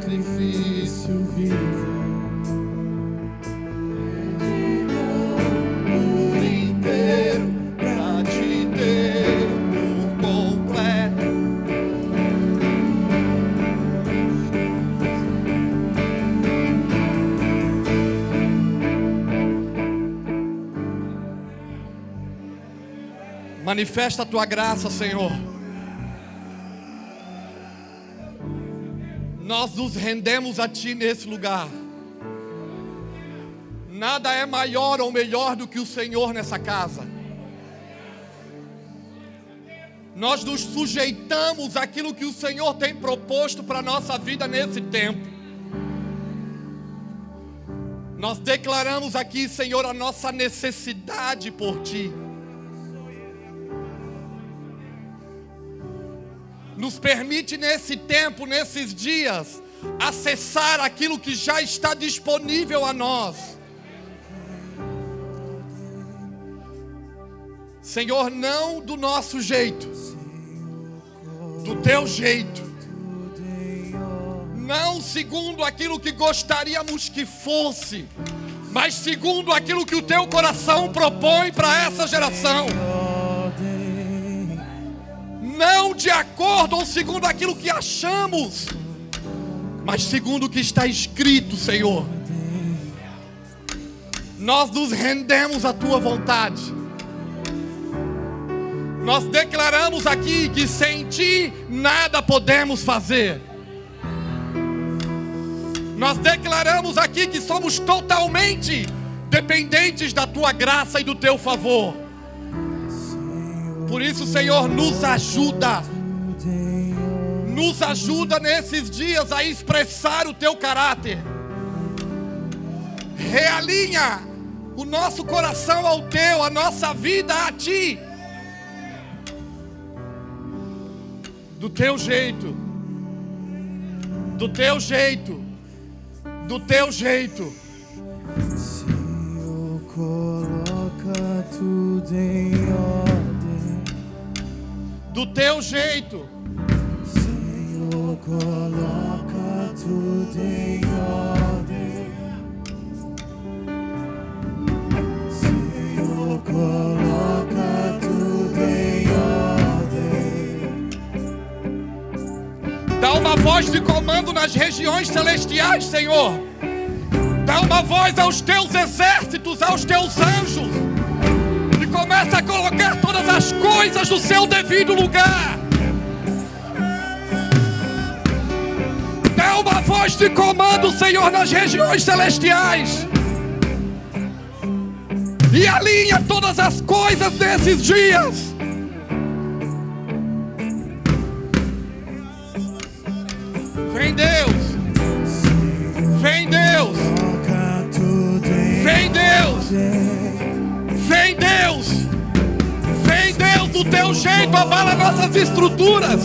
sacrifício vivo. Por inteiro pra te ter por completo. Manifesta a tua graça, Senhor. Nós nos rendemos a Ti nesse lugar. Nada é maior ou melhor do que o Senhor nessa casa. Nós nos sujeitamos àquilo que o Senhor tem proposto para a nossa vida nesse tempo. Nós declaramos aqui, Senhor, a nossa necessidade por Ti. Nos permite nesse tempo, nesses dias, acessar aquilo que já está disponível a nós. Senhor, não do nosso jeito, do Teu jeito. Não segundo aquilo que gostaríamos que fosse, mas segundo aquilo que o Teu coração propõe para essa geração. Não de acordo ou segundo aquilo que achamos, mas segundo o que está escrito, Senhor. Nós nos rendemos à Tua vontade. Nós declaramos aqui que sem Ti nada podemos fazer. Nós declaramos aqui que somos totalmente dependentes da Tua graça e do Teu favor. Por isso, Senhor, nos ajuda. Nos ajuda nesses dias a expressar o Teu caráter. Realinha o nosso coração ao Teu, a nossa vida a Ti. Do Teu jeito. Do Teu jeito. Do Teu jeito. Senhor, coloca tudo em ordem. Do Teu jeito. Senhor, coloca tudo em ordem. Senhor, coloca tudo em ordem. Dá uma voz de comando nas regiões celestiais, Senhor. Dá uma voz aos Teus exércitos, aos Teus anjos. E começa a colocar todas as coisas no seu devido lugar. Dá uma voz de comando, Senhor, nas regiões celestiais. E alinha todas as coisas desses dias. Vem Deus. Vem Deus. Vem Deus. Vem Deus. Vem Deus, do Teu jeito, abala nossas estruturas.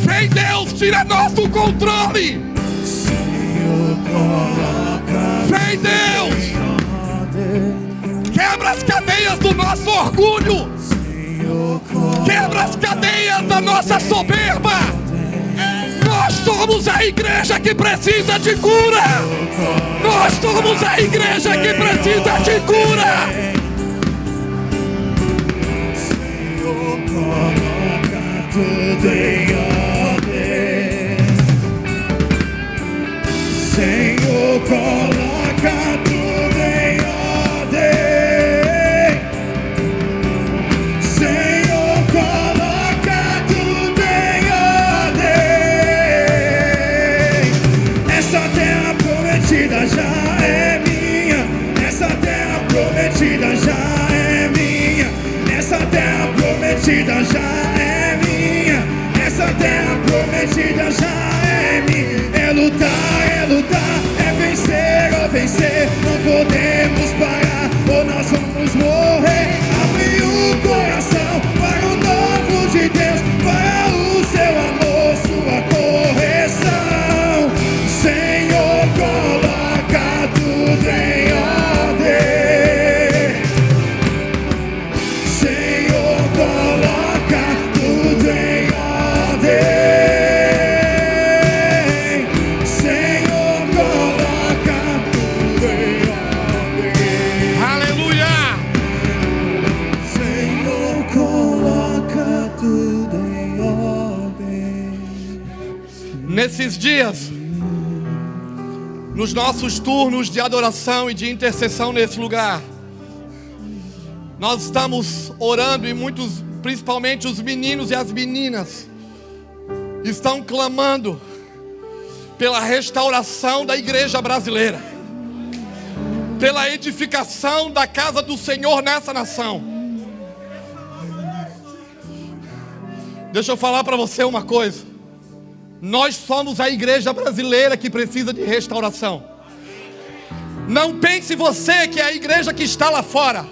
Vem Deus, tira nosso controle. Vem Deus. Quebra as cadeias do nosso orgulho. Quebra as cadeias da nossa soberba. Nós somos a igreja que precisa de cura. Nós somos a igreja que precisa de cura. Senhor, coloca tudo em ordem. Senhor, coloca tudo em ordem. Senhor, coloca tudo em ordem. Essa terra prometida já é minha. Essa terra prometida já é minha. Essa terra prometida já é minha. Essa Nesses dias, nos nossos turnos de adoração e de intercessão nesse lugar, nós estamos orando e muitos, principalmente os meninos e as meninas, estão clamando pela restauração da igreja brasileira, pela edificação da casa do Senhor nessa nação. Deixa eu falar para você uma coisa. Nós somos a igreja brasileira que precisa de restauração. Não pense você que é a igreja que está lá fora.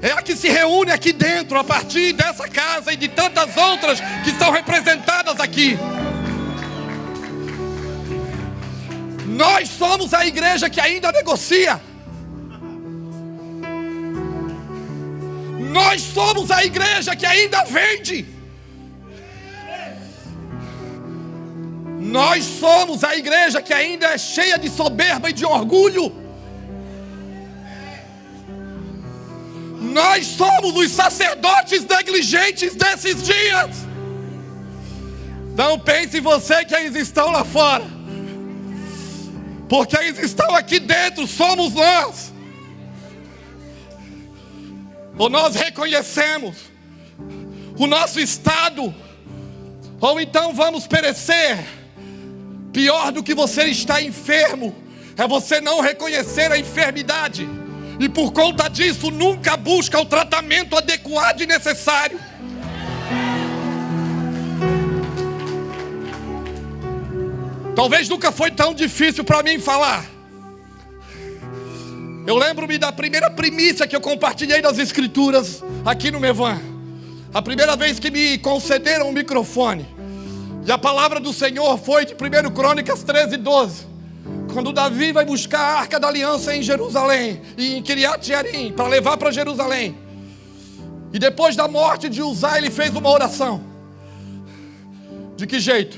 É a que se reúne aqui dentro, a partir dessa casa e de tantas outras que são representadas aqui. Nós somos a igreja que ainda negocia. Nós somos a igreja que ainda vende. Nós somos a igreja que ainda é cheia de soberba e de orgulho. Nós somos os sacerdotes negligentes desses dias. Não pense você que eles estão lá fora, porque eles estão aqui dentro, somos nós. Ou nós reconhecemos o nosso estado, ou então vamos perecer. Pior do que você estar enfermo é você não reconhecer a enfermidade e por conta disso nunca busca o tratamento adequado e necessário. Talvez nunca foi tão difícil para mim falar. Eu lembro-me da primeira primícia que eu compartilhei das escrituras aqui no Mevan. A primeira vez que me concederam um microfone. E a palavra do Senhor foi de 1 Crônicas 13:12. Quando Davi vai buscar a Arca da Aliança em Jerusalém, e em Kiriat Jearim, para levar para Jerusalém. E depois da morte de Uzá, ele fez uma oração. De que jeito?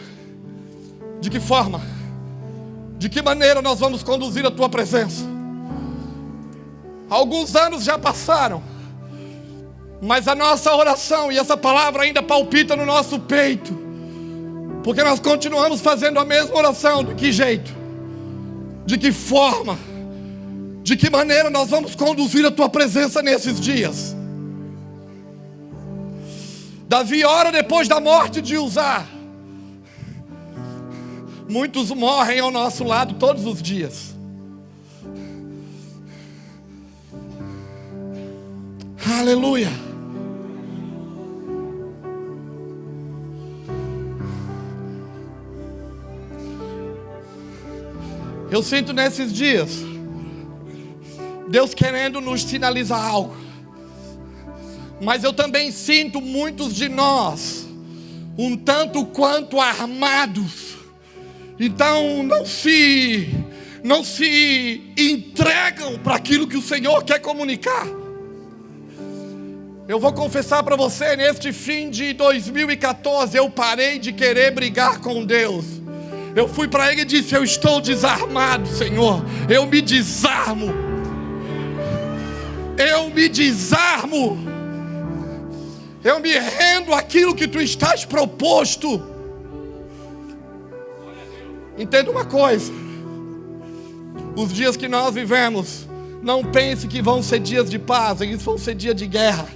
De que forma? De que maneira nós vamos conduzir a tua presença? Alguns anos já passaram, mas a nossa oração e essa palavra ainda palpita no nosso peito. Porque nós continuamos fazendo a mesma oração. De que jeito? De que forma? De que maneira nós vamos conduzir a tua presença nesses dias? Davi ora depois da morte de Uzá. Muitos morrem ao nosso lado todos os dias. Aleluia. Eu sinto nesses dias Deus querendo nos sinalizar algo. Mas eu também sinto muitos de nós um tanto quanto armados. Então não se entregam para aquilo que o Senhor quer comunicar. Eu vou confessar para você, neste fim de 2014, eu parei de querer brigar com Deus. Eu fui para Ele e disse: eu estou desarmado, Senhor. Eu me desarmo. Eu me desarmo. Eu me rendo àquilo que Tu estás proposto. Entenda uma coisa. Os dias que nós vivemos, não pense que vão ser dias de paz. Eles vão ser dias de guerra.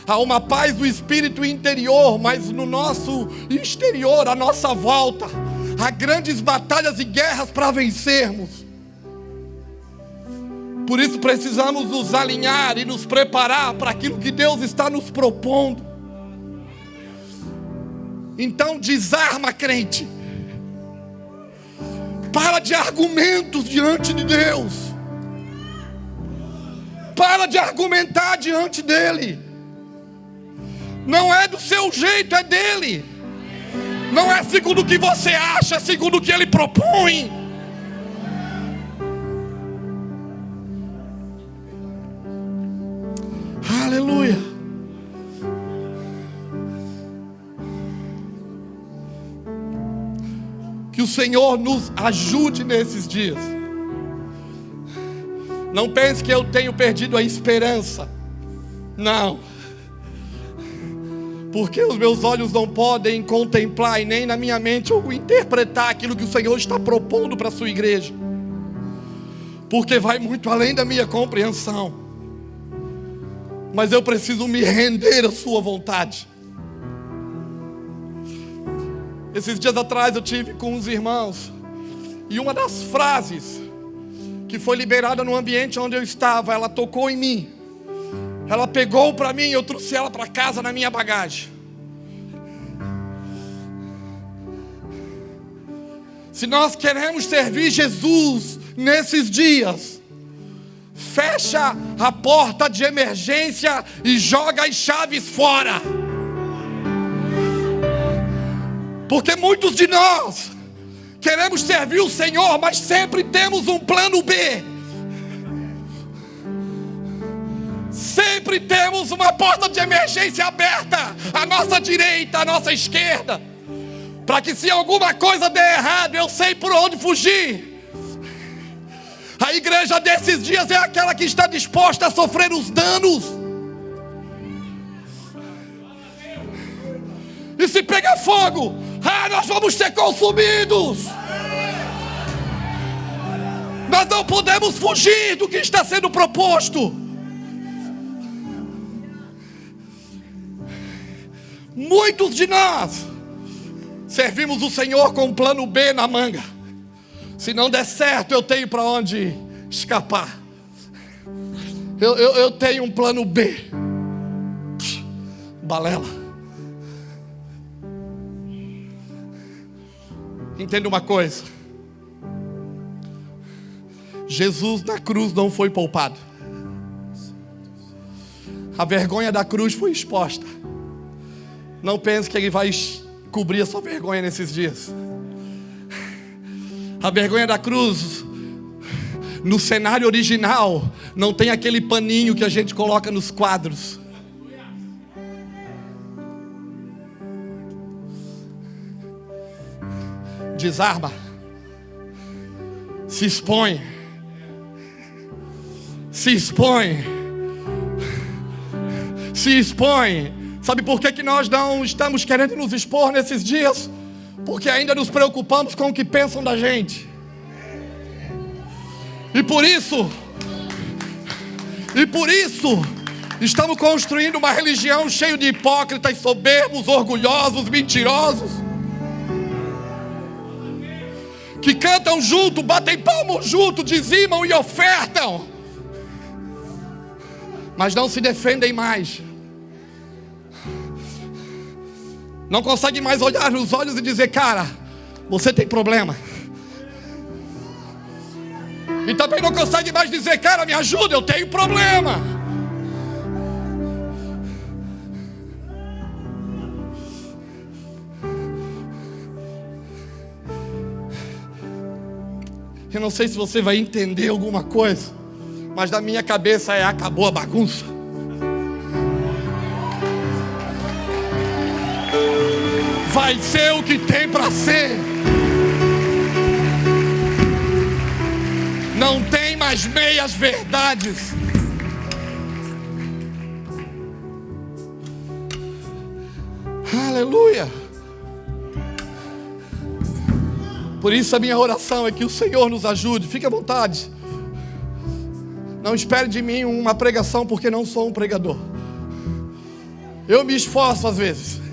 Há uma paz do espírito interior, mas no nosso exterior, à nossa volta, há grandes batalhas e guerras para vencermos. Por isso precisamos nos alinhar e nos preparar para aquilo que Deus está nos propondo. Então desarma, crente. Para de argumentos diante de Deus. Para de argumentar diante dEle. Não é do seu jeito, é dEle. Não é segundo o que você acha, é segundo o que Ele propõe. Aleluia. Que o Senhor nos ajude nesses dias. Não pense que eu tenho perdido a esperança. Não. Porque os meus olhos não podem contemplar e nem na minha mente ou interpretar aquilo que o Senhor está propondo para a sua igreja. Porque vai muito além da minha compreensão. Mas eu preciso me render à sua vontade. Esses dias atrás eu tive com uns irmãos, e uma das frases que foi liberada no ambiente onde eu estava, ela tocou em mim. Ela pegou para mim e eu trouxe ela para casa na minha bagagem. Se nós queremos servir Jesus nesses dias, fecha a porta de emergência e joga as chaves fora. Porque muitos de nós queremos servir o Senhor, mas sempre temos um plano B. Sempre temos uma porta de emergência aberta à nossa direita, à nossa esquerda, para que se alguma coisa der errado, eu sei por onde fugir. A igreja desses dias é aquela que está disposta a sofrer os danos. E se pegar fogo, nós vamos ser consumidos. Nós não podemos fugir do que está sendo proposto. Muitos de nós servimos o Senhor com um plano B na manga. Se não der certo, eu tenho para onde escapar. Eu tenho um plano B. Balela. Entenda uma coisa. Jesus na cruz não foi poupado. A vergonha da cruz foi exposta. Não pense que Ele vai cobrir a sua vergonha nesses dias. A vergonha da cruz, no cenário original, não tem aquele paninho que a gente coloca nos quadros. Desarma. Se expõe. Se expõe. Se expõe. Sabe por que nós não estamos querendo nos expor nesses dias? Porque ainda nos preocupamos com o que pensam da gente. E por isso, estamos construindo uma religião cheia de hipócritas, soberbos, orgulhosos, mentirosos, que cantam junto, batem palmas junto, dizimam e ofertam, mas não se defendem mais. Não consegue mais olhar nos olhos e dizer: cara, você tem problema. E também não consegue mais dizer: cara, me ajuda, eu tenho problema. Eu não sei se você vai entender alguma coisa, mas na minha cabeça acabou a bagunça. Vai ser o que tem para ser. Não tem mais meias verdades. Aleluia. Por isso a minha oração é que o Senhor nos ajude. Fique à vontade. Não espere de mim uma pregação, porque não sou um pregador. Eu me esforço às vezes.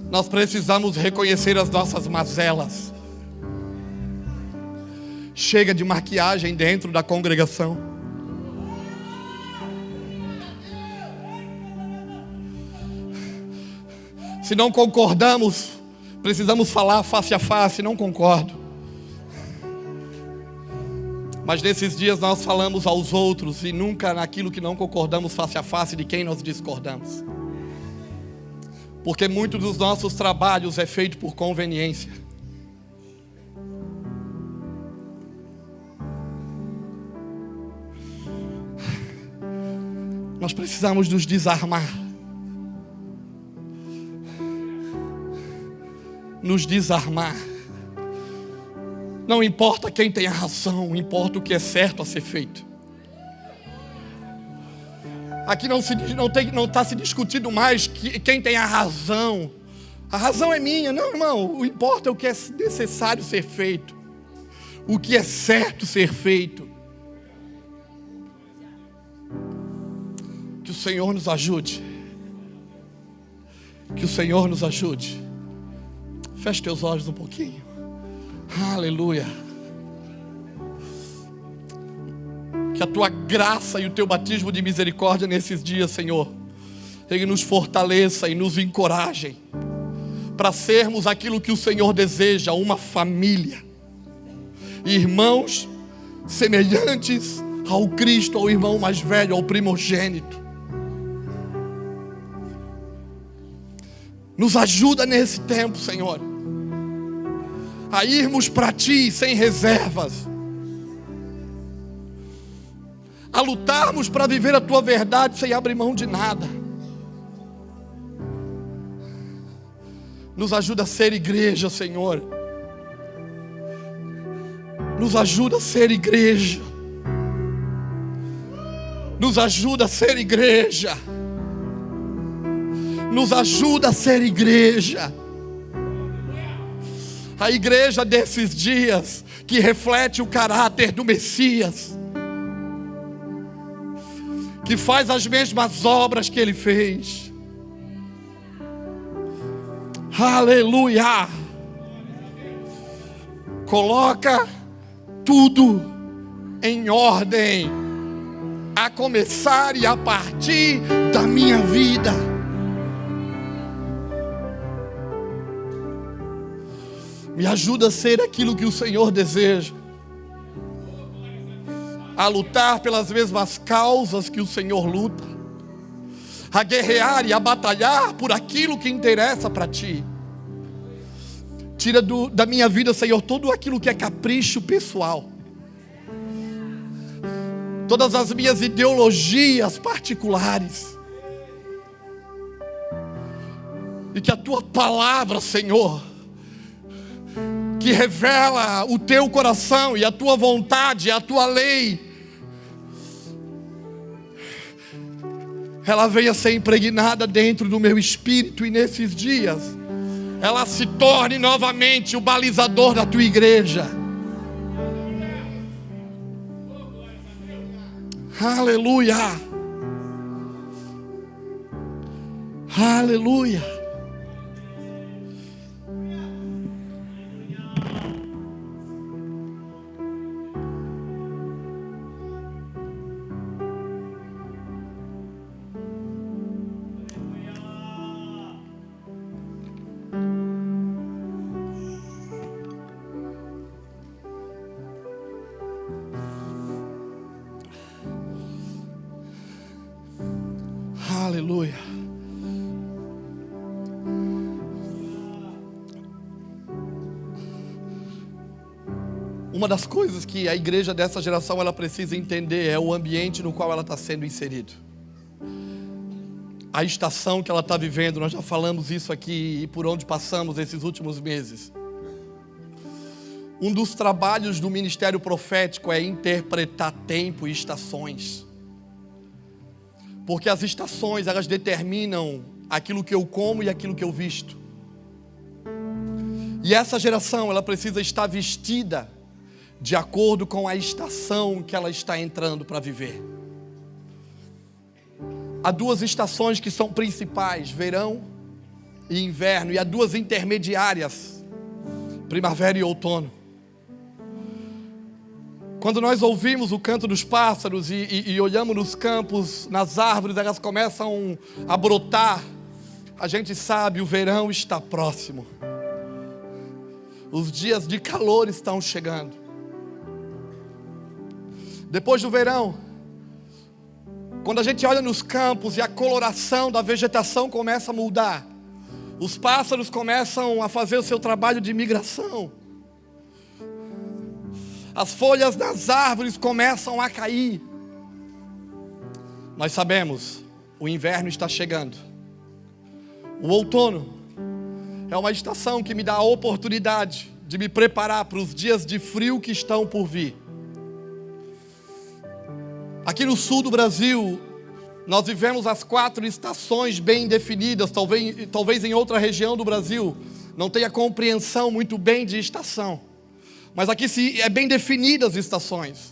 Nós precisamos reconhecer as nossas mazelas. Chega de maquiagem dentro da congregação. Se não concordamos, precisamos falar face a face. Não concordo. Mas nesses dias nós falamos aos outros e nunca naquilo que não concordamos face a face de quem nós discordamos. Porque muito dos nossos trabalhos é feito por conveniência. Nós precisamos nos desarmar. nos desarmar. Não importa quem tem a razão, importa o que é certo a ser feito. Aqui não está se discutindo mais quem tem a razão. A razão é minha. Não, irmão, o que importa é o que é necessário ser feito. O que é certo ser feito. Que o Senhor nos ajude. Que o Senhor nos ajude. Feche teus olhos um pouquinho. Aleluia. Que a tua graça e o teu batismo de misericórdia nesses dias, Senhor, Ele nos fortaleça e nos encorajem para sermos aquilo que o Senhor deseja, uma família, irmãos semelhantes ao Cristo, ao irmão mais velho, ao primogênito. Nos ajuda nesse tempo, Senhor, a irmos para Ti sem reservas, a lutarmos para viver a Tua verdade sem abrir mão de nada. Nos ajuda a ser igreja, Senhor. Nos ajuda a ser igreja. Nos ajuda a ser igreja. Nos ajuda a ser igreja. A igreja desses dias que reflete o caráter do Messias, que faz as mesmas obras que Ele fez. Aleluia. Coloca tudo em ordem, a começar e a partir da minha vida. Me ajuda a ser aquilo que o Senhor deseja, a lutar pelas mesmas causas que o Senhor luta, a guerrear e a batalhar por aquilo que interessa para Ti. Tira da minha vida, Senhor, tudo aquilo que é capricho pessoal, todas as minhas ideologias particulares, e que a Tua palavra, Senhor, que revela o Teu coração e a Tua vontade, a Tua lei, ela venha ser impregnada dentro do meu espírito, e nesses dias ela se torne novamente o balizador da Tua igreja. Aleluia. Aleluia. Aleluia. Uma das coisas que a igreja dessa geração ela precisa entender é o ambiente no qual ela está sendo inserida. A estação que ela está vivendo, nós já falamos isso aqui e por onde passamos esses últimos meses. Um dos trabalhos do ministério profético é interpretar tempo e estações. Porque as estações, elas determinam aquilo que eu como e aquilo que eu visto. E essa geração, ela precisa estar vestida de acordo com a estação que ela está entrando para viver. Há duas estações que são principais, verão e inverno. E há duas intermediárias, primavera e outono. Quando nós ouvimos o canto dos pássaros e olhamos nos campos, nas árvores, elas começam a brotar, a gente sabe, o verão está próximo. Os dias de calor estão chegando. Depois do verão, quando a gente olha nos campos e a coloração da vegetação começa a mudar, os pássaros começam a fazer o seu trabalho de migração. As folhas das árvores começam a cair. Nós sabemos, o inverno está chegando. O outono É uma estação que me dá a oportunidade de me preparar para os dias de frio que estão por vir. Aqui no sul do Brasil, nós vivemos as 4 estações bem definidas. Talvez em outra região do Brasil não tenha compreensão muito bem de estação. Mas aqui é bem definidas as estações.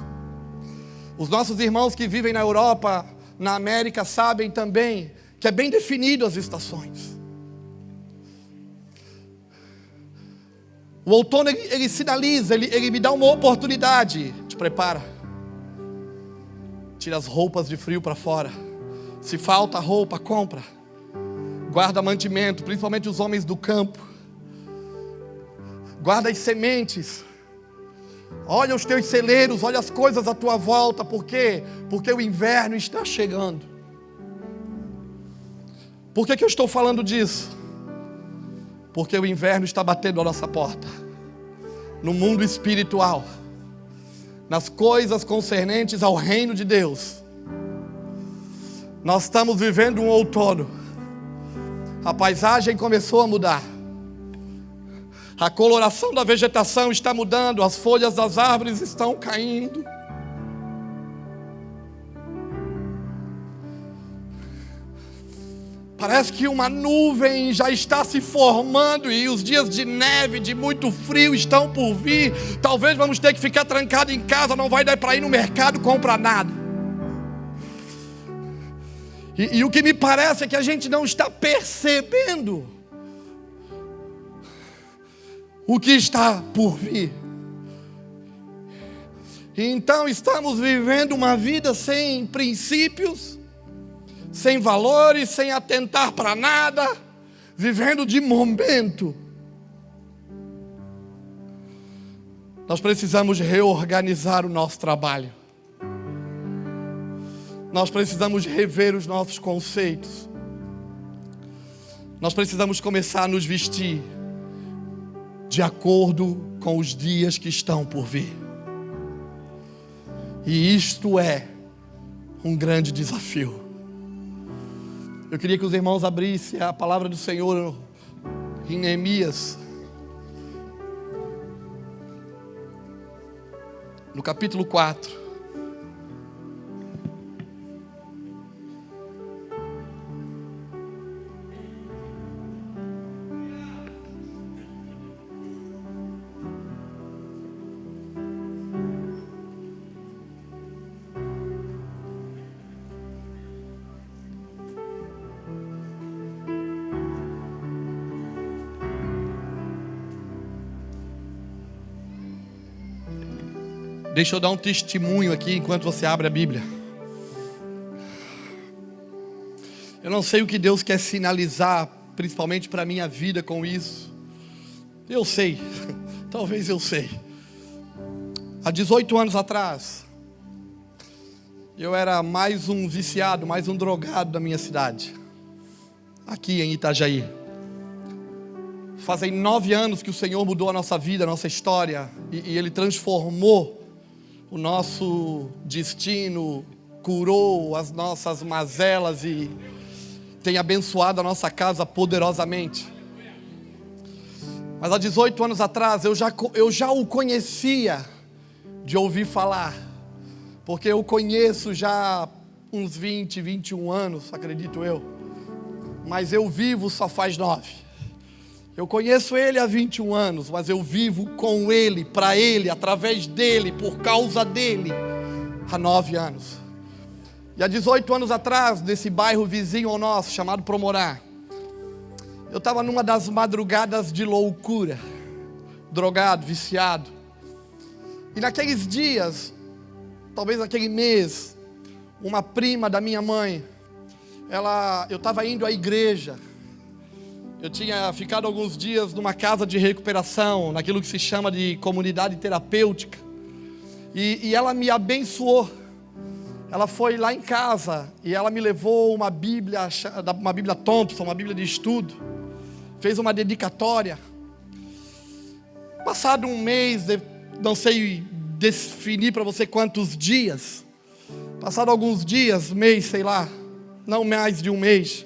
Os nossos irmãos que vivem na Europa, na América, sabem também que é bem definido as estações. O outono, ele sinaliza, ele me dá uma oportunidade. Te prepara. Tira as roupas de frio para fora. Se falta roupa, compra. Guarda mantimento, principalmente os homens do campo. Guarda as sementes. Olha os teus celeiros, olha as coisas à tua volta. Por quê? Porque o inverno está chegando. Por que eu estou falando disso? Porque o inverno está batendo à nossa porta. No mundo espiritual. Nas coisas concernentes ao reino de Deus. Nós estamos vivendo um outono. A paisagem começou a mudar. A coloração da vegetação está mudando. As folhas das árvores estão caindo. Parece que uma nuvem já está se formando e os dias de neve, de muito frio estão por vir. Talvez vamos ter que ficar trancado em casa, não vai dar para ir no mercado comprar nada. E o que me parece é que a gente não está percebendo o que está por vir. E então estamos vivendo uma vida sem princípios, sem valores, sem atentar para nada, vivendo de momento. Nós precisamos reorganizar o nosso trabalho. Nós precisamos rever os nossos conceitos. Nós precisamos começar a nos vestir de acordo com os dias que estão por vir. E isto é um grande desafio. Eu queria que os irmãos abrissem a palavra do Senhor em Neemias, no capítulo 4. Deixa eu dar um testemunho aqui enquanto você abre a Bíblia. Eu não sei o que Deus quer sinalizar, principalmente para a minha vida com isso. Eu sei, talvez eu sei. Há 18 anos atrás, eu era mais um viciado, mais um drogado da minha cidade. Aqui em Itajaí. Fazem 9 anos que o Senhor mudou a nossa vida, a nossa história. E Ele transformou o nosso destino, curou as nossas mazelas e tem abençoado a nossa casa poderosamente. Mas há 18 anos atrás eu já o conhecia de ouvir falar, porque eu conheço já uns 20, 21 anos, acredito eu, mas eu vivo só faz 9. Eu conheço ele há 21 anos, mas eu vivo com ele, para ele, através dele, por causa dele, há 9 anos. E há 18 anos atrás, nesse bairro vizinho ao nosso, chamado Promorá, eu estava numa das madrugadas de loucura, drogado, viciado. E naqueles dias, talvez naquele mês, uma prima da minha mãe, eu estava indo à igreja. Eu tinha ficado alguns dias numa casa de recuperação, naquilo que se chama de comunidade terapêutica. E ela me abençoou. Ela foi lá em casa e ela me levou uma Bíblia Thompson, uma Bíblia de estudo. Fez uma dedicatória. Passado um mês, não sei definir para você quantos dias. Passado alguns dias, mês, sei lá, não mais de um mês.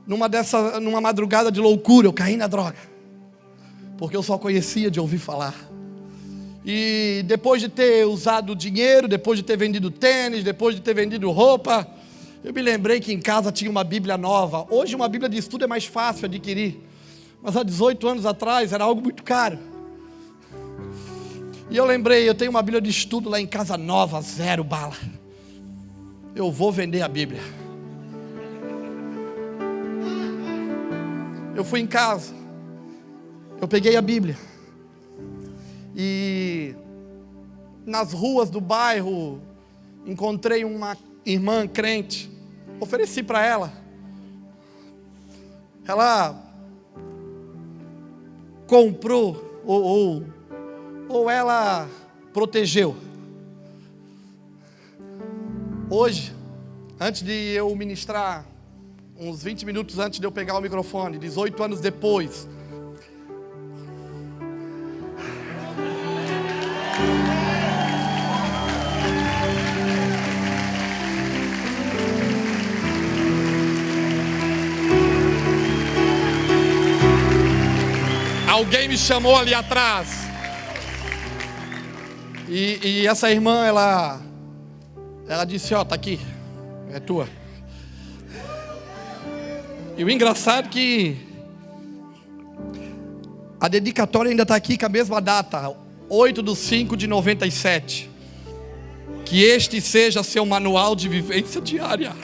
numa madrugada de loucura, eu caí na droga. Porque eu só conhecia de ouvir falar. E depois de ter usado dinheiro, depois de ter vendido tênis, depois de ter vendido roupa, eu me lembrei que em casa tinha uma Bíblia nova. Hoje uma Bíblia de estudo é mais fácil adquirir. Mas há 18 anos atrás era algo muito caro. E eu lembrei, eu tenho uma Bíblia de estudo lá em casa nova, 0 bala. Eu vou vender a Bíblia. Eu fui em casa. Eu peguei a Bíblia. E nas ruas do bairro encontrei uma irmã crente. Ofereci para ela. Ela comprou ou ela protegeu. Hoje, antes de eu ministrar, uns 20 minutos antes de eu pegar o microfone, 18 anos depois, alguém me chamou ali atrás. E essa irmã, ela disse, ó, tá aqui, é tua. E o engraçado é que a dedicatória ainda está aqui com a mesma data, 8/5/97. Que este seja seu manual de vivência diária.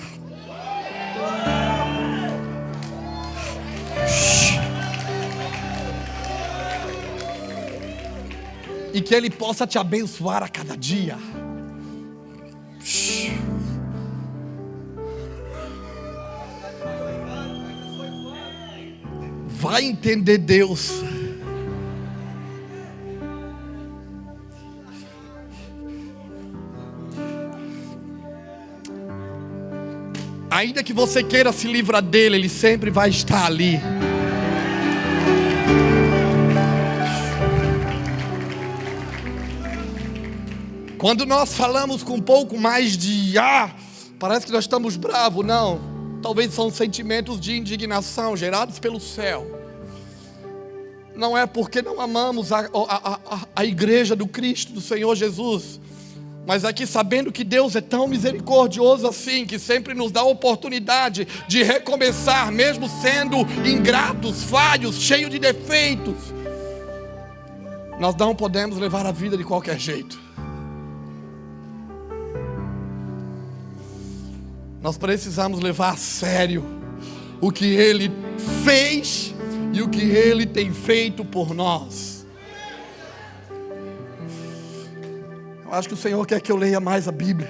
E que Ele possa te abençoar a cada dia. Vai entender Deus. Ainda que você queira se livrar dele, ele sempre vai estar ali. Quando nós falamos com um pouco mais de parece que nós estamos bravos, não. Talvez são sentimentos de indignação gerados pelo céu. Não é porque não amamos a igreja do Cristo, do Senhor Jesus, mas aqui sabendo que Deus é tão misericordioso assim, que sempre nos dá a oportunidade de recomeçar, mesmo sendo ingratos, falhos, cheios de defeitos. Nós não podemos levar a vida de qualquer jeito. Nós precisamos levar a sério o que Ele fez e o que Ele tem feito por nós. Eu acho que o Senhor quer que eu leia mais a Bíblia.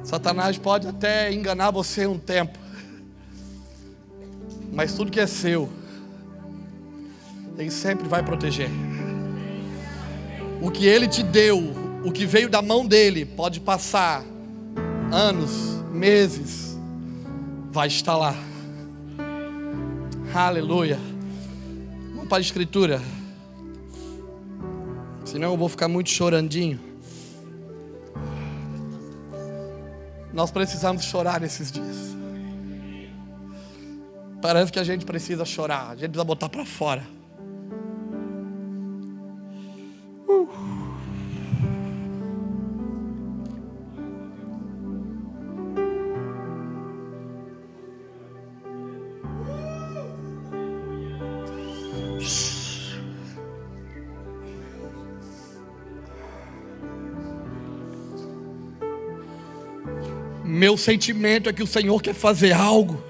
Satanás pode até enganar você um tempo, mas tudo que é seu, Ele sempre vai proteger. O que Ele te deu, o que veio da mão dEle, pode passar anos, meses, vai estar lá. Aleluia. Vamos para a Escritura, senão eu vou ficar muito chorandinho. Nós precisamos chorar nesses dias. Parece que a gente precisa chorar, a gente precisa botar para fora. Meu sentimento é que o Senhor quer fazer algo,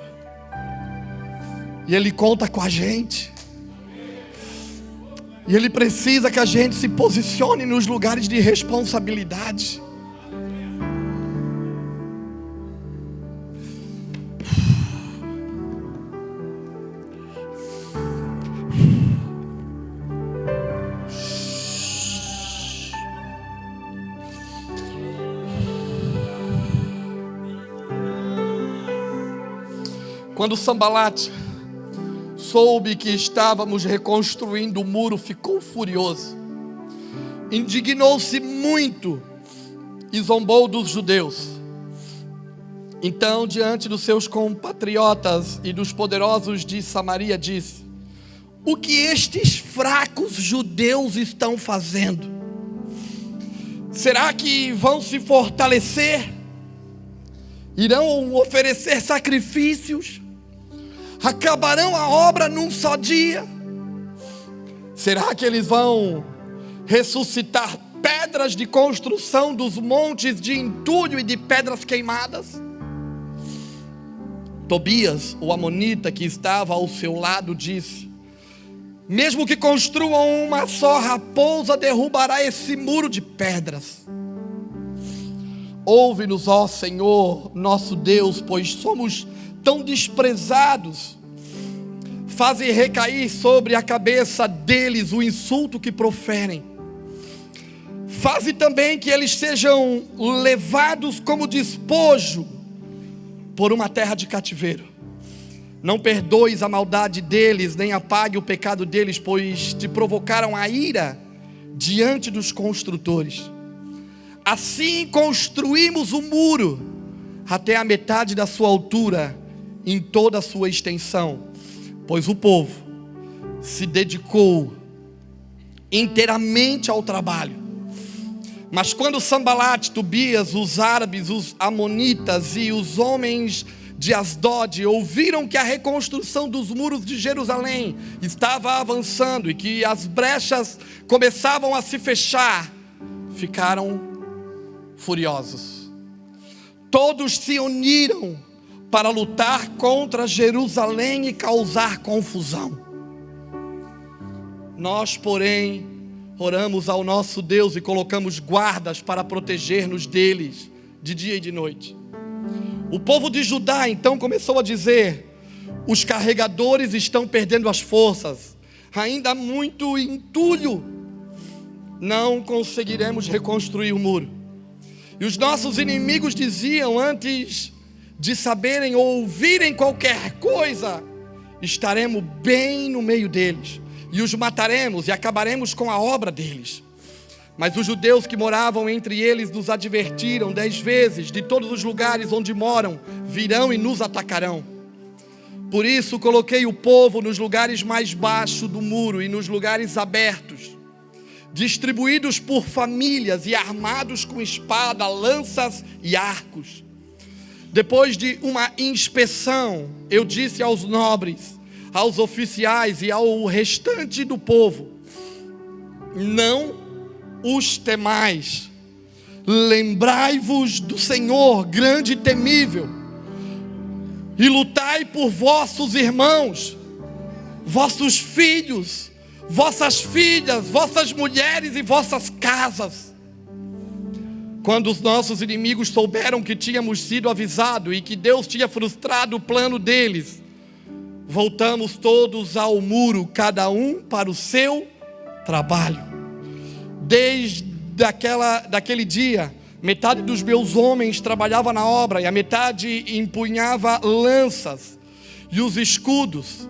e Ele conta com a gente, e Ele precisa que a gente se posicione nos lugares de responsabilidade. Quando Sambalat soube que estávamos reconstruindo o muro, ficou furioso, indignou-se muito e zombou dos judeus. Então, diante dos seus compatriotas e dos poderosos de Samaria, disse: o que estes fracos judeus estão fazendo? Será que vão se fortalecer? Irão oferecer sacrifícios? Acabarão a obra num só dia? Será que eles vão ressuscitar pedras de construção dos montes de entulho e de pedras queimadas? Tobias, o amonita que estava ao seu lado, disse: mesmo que construam uma só raposa, derrubará esse muro de pedras. Ouve-nos, ó Senhor, nosso Deus, pois somos tão desprezados. Faze recair sobre a cabeça deles o insulto que proferem. Faze também que eles sejam levados como despojo por uma terra de cativeiro. Não perdoes a maldade deles, nem apague o pecado deles, pois te provocaram a ira diante dos construtores. Assim construímos o muro até a metade da sua altura, em toda a sua extensão, pois o povo se dedicou inteiramente ao trabalho. Mas quando Sambalate, Tobias, os árabes, os amonitas e os homens de Asdod ouviram que a reconstrução dos muros de Jerusalém estava avançando e que as brechas começavam a se fechar, ficaram furiosos. Todos se uniram para lutar contra Jerusalém e causar confusão. Nós, porém, oramos ao nosso Deus e colocamos guardas para proteger-nos deles de dia e de noite. O povo de Judá então começou a dizer: os carregadores estão perdendo as forças, ainda há muito entulho, não conseguiremos reconstruir o muro. E os nossos inimigos diziam: antes de saberem ou ouvirem qualquer coisa, estaremos bem no meio deles, e os mataremos e acabaremos com a obra deles. Mas os judeus que moravam entre eles nos advertiram 10 vezes: de todos os lugares onde moram, virão e nos atacarão. Por isso coloquei o povo nos lugares mais baixos do muro e nos lugares abertos, distribuídos por famílias e armados com espada, lanças e arcos. Depois de uma inspeção, eu disse aos nobres, aos oficiais e ao restante do povo: não os temais, lembrai-vos do Senhor grande e temível, e lutai por vossos irmãos, vossos filhos, vossas filhas, vossas mulheres e vossas casas. Quando os nossos inimigos souberam que tínhamos sido avisados e que Deus tinha frustrado o plano deles, voltamos todos ao muro, cada um para o seu trabalho. Desde daquele dia, metade dos meus homens trabalhava na obra e a metade empunhava lanças e os escudos,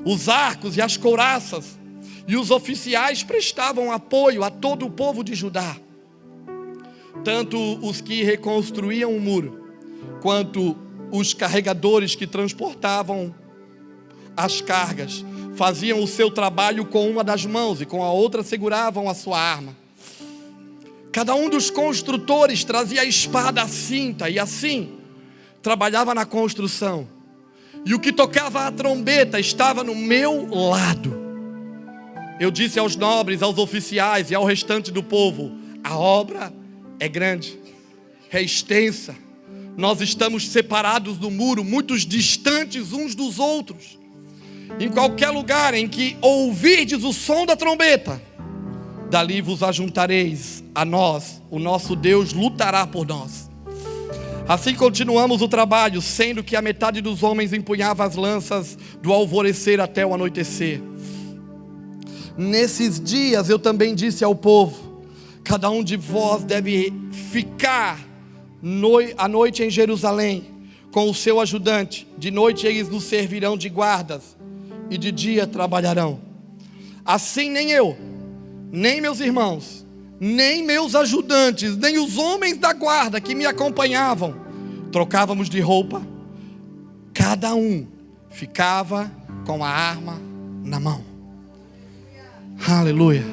os arcos e as couraças, e os oficiais prestavam apoio a todo o povo de Judá. Tanto os que reconstruíam o muro, quanto os carregadores que transportavam as cargas, faziam o seu trabalho com uma das mãos e com a outra seguravam a sua arma. Cada um dos construtores trazia a espada à cinta e assim trabalhava na construção. E o que tocava a trombeta estava no meu lado. Eu disse aos nobres, aos oficiais e ao restante do povo: a obra é grande, é extensa. Nós estamos separados do muro, muitos distantes uns dos outros. Em qualquer lugar em que ouvirdes o som da trombeta, dali vos ajuntareis a nós, o nosso Deus lutará por nós. Assim continuamos o trabalho, sendo que a metade dos homens empunhava as lanças do alvorecer até o anoitecer. Nesses dias eu também disse ao povo: cada um de vós deve ficar à noite em Jerusalém com o seu ajudante. De noite eles nos servirão de guardas, e de dia trabalharão. Assim nem eu, nem meus irmãos, nem meus ajudantes, nem os homens da guarda que me acompanhavam, trocávamos de roupa. Cada um ficava com a arma na mão. Aleluia.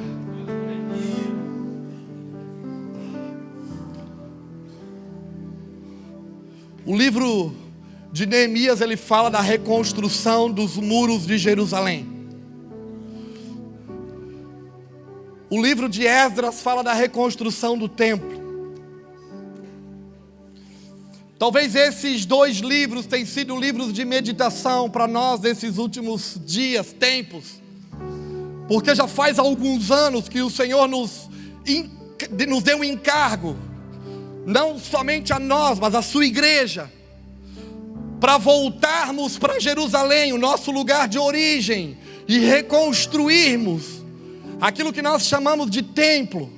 O livro de Neemias, ele fala da reconstrução dos muros de Jerusalém. O livro de Esdras fala da reconstrução do templo. Talvez esses dois livros tenham sido livros de meditação para nós nesses últimos dias, tempos. Porque já faz alguns anos que o Senhor nos deu um encargo, não somente a nós, mas a sua igreja, para voltarmos para Jerusalém, o nosso lugar de origem, e reconstruirmos aquilo que nós chamamos de templo,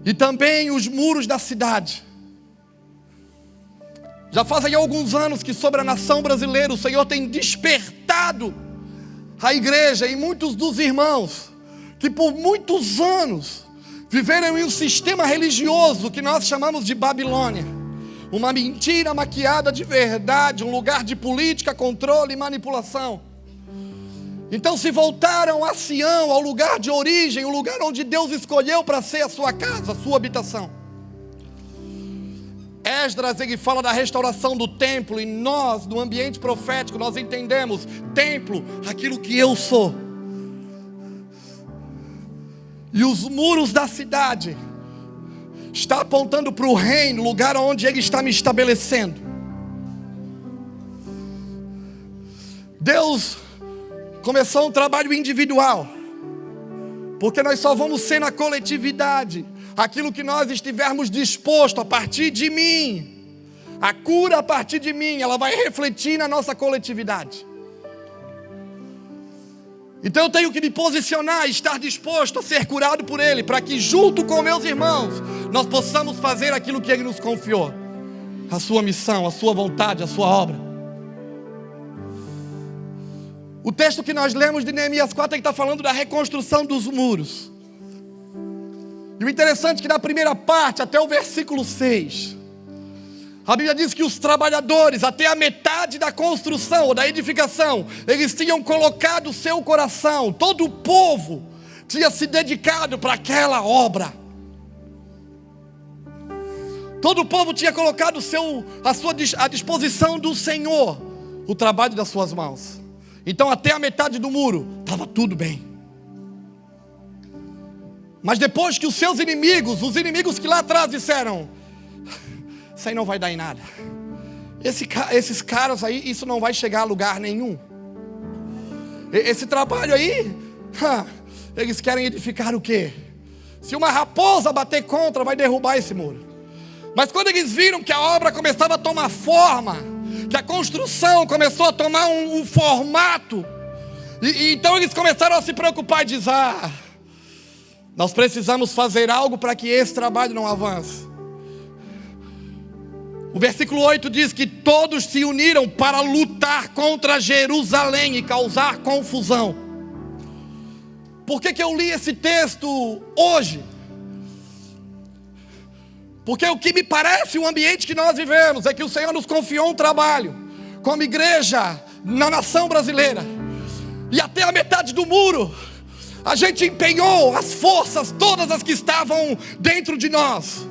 e também os muros da cidade. Já fazem alguns anos que sobre a nação brasileira o Senhor tem despertado a igreja e muitos dos irmãos que por muitos anos viveram em um sistema religioso que nós chamamos de Babilônia, uma mentira maquiada de verdade, um lugar de política, controle e manipulação. Então se voltaram a Sião, ao lugar de origem, o lugar onde Deus escolheu para ser a sua casa, a sua habitação. Esdras, ele fala da restauração do templo, e nós, no ambiente profético, nós entendemos templo, aquilo que eu sou. E os muros da cidade está apontando para o reino, lugar onde ele está me estabelecendo. Deus começou um trabalho individual, porque nós só vamos ser na coletividade aquilo que nós estivermos dispostos a partir de mim. A cura a partir de mim, ela vai refletir na nossa coletividade. Então eu tenho que me posicionar e estar disposto a ser curado por Ele, para que junto com meus irmãos, nós possamos fazer aquilo que Ele nos confiou. A sua missão, a sua vontade, a sua obra. O texto que nós lemos de Neemias 4 está falando da reconstrução dos muros. E o interessante é que na primeira parte, até o versículo 6, a Bíblia diz que os trabalhadores, até a metade da construção, ou da edificação, eles tinham colocado o seu coração, todo o povo tinha se dedicado para aquela obra. Todo o povo tinha colocado à disposição do Senhor o trabalho das suas mãos. Então até a metade do muro estava tudo bem. Mas depois que os seus inimigos, os inimigos que lá atrás disseram: isso aí não vai dar em nada, esses caras aí, isso não vai chegar a lugar nenhum, esse trabalho aí, eles querem edificar o quê? Se uma raposa bater contra, vai derrubar esse muro. Mas quando eles viram que a obra começava a tomar forma, que a construção começou a tomar um formato, e então eles começaram a se preocupar e dizer: nós precisamos fazer algo para que esse trabalho não avance. O versículo 8 diz que todos se uniram para lutar contra Jerusalém e causar confusão. Por que eu li esse texto hoje? Porque o que me parece o ambiente que nós vivemos é que o Senhor nos confiou um trabalho como igreja na nação brasileira, e até a metade do muro a gente empenhou as forças, todas as que estavam dentro de nós.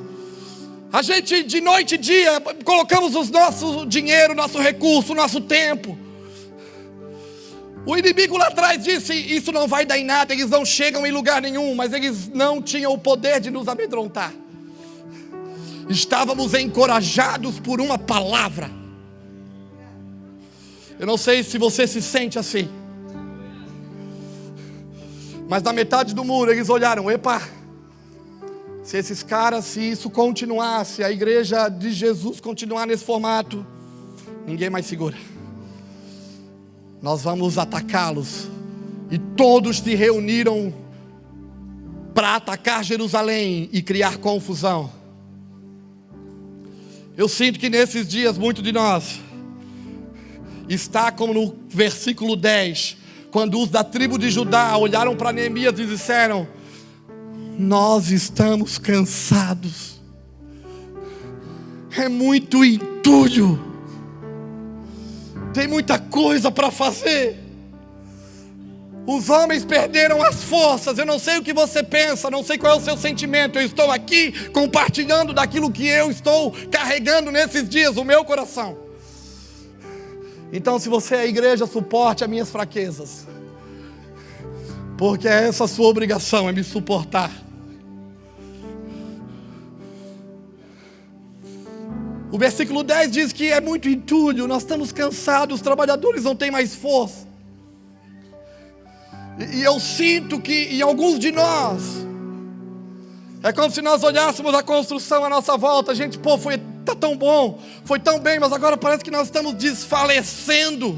A gente de noite e dia colocamos o nosso dinheiro, nosso recurso, nosso tempo. O inimigo lá atrás disse: isso não vai dar em nada, eles não chegam em lugar nenhum. Mas eles não tinham o poder de nos amedrontar. Estávamos encorajados por uma palavra. Eu não sei se você se sente assim, mas na metade do muro eles olharam: epa, se esses caras, se isso continuar, se a igreja de Jesus continuar nesse formato, ninguém mais segura. Nós vamos atacá-los. E todos se reuniram para atacar Jerusalém e criar confusão. Eu sinto que nesses dias, muito de nós está como no versículo 10, quando os da tribo de Judá olharam para Neemias e disseram: nós estamos cansados, é muito entulho, tem muita coisa para fazer. Os homens perderam as forças. Eu não sei o que você pensa, não sei qual é o seu sentimento. Eu estou aqui compartilhando daquilo que eu estou carregando nesses dias, o meu coração. Então, se você é a igreja, suporte as minhas fraquezas, porque essa é a sua obrigação, é me suportar. O versículo 10 diz que é muito entulho, nós estamos cansados, os trabalhadores não têm mais força. E eu sinto que em alguns de nós, é como se nós olhássemos a construção à nossa volta. A gente, tá tão bom, foi tão bem, mas agora parece que nós estamos desfalecendo.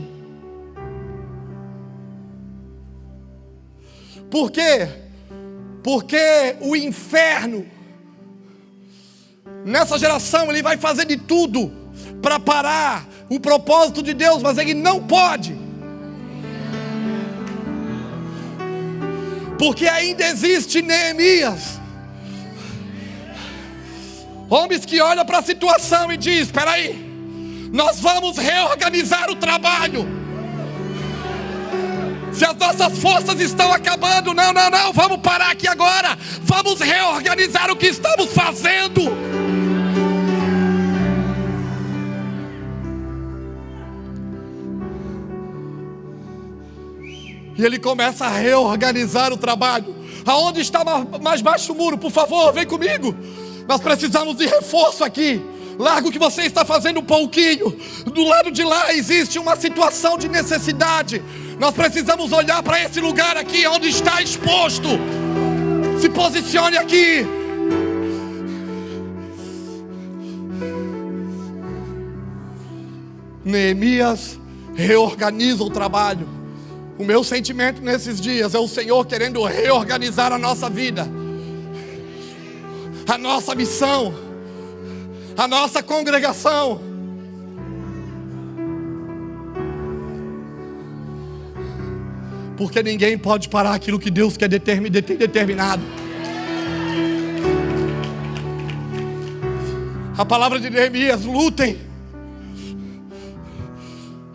Por quê? Porque o inferno, nessa geração, ele vai fazer de tudo para parar o propósito de Deus, mas ele não pode. Porque ainda existe Neemias, homens que olham para a situação e dizem: espera aí, nós vamos reorganizar o trabalho. Se as nossas forças estão acabando, não, vamos parar aqui agora, vamos reorganizar o que estamos fazendo. E ele começa a reorganizar o trabalho. Aonde está mais baixo o muro? Por favor, vem comigo. Nós precisamos de reforço aqui. Larga o que você está fazendo um pouquinho. Do lado de lá existe uma situação de necessidade. Nós precisamos olhar para esse lugar aqui, onde está exposto. Se posicione aqui. Neemias reorganiza o trabalho. O meu sentimento nesses dias é o Senhor querendo reorganizar a nossa vida, a nossa missão, a nossa congregação. Porque ninguém pode parar aquilo que Deus quer determinado. A palavra de Neemias: lutem.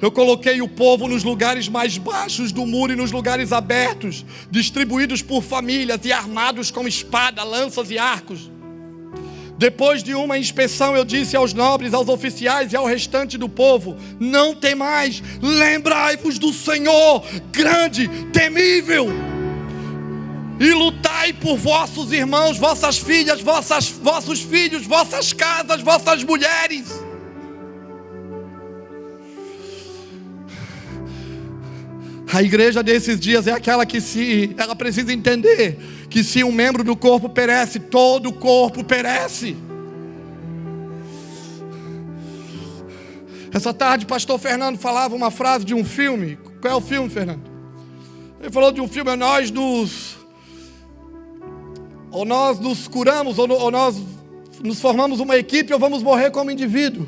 Eu coloquei o povo nos lugares mais baixos do muro e nos lugares abertos, distribuídos por famílias e armados com espada, lanças e arcos. Depois de uma inspeção, eu disse aos nobres, aos oficiais e ao restante do povo: não temais, lembrai-vos do Senhor, grande, temível, e lutai por vossos irmãos, vossas filhas, vossos filhos, vossas casas, vossas mulheres. A igreja desses dias é aquela que ela precisa entender que se um membro do corpo perece, todo o corpo perece. Essa tarde, pastor Fernando falava uma frase de um filme. Qual é o filme, Fernando? Ele falou de um filme: ou nós nos curamos, ou nós nos formamos uma equipe, ou vamos morrer como indivíduo.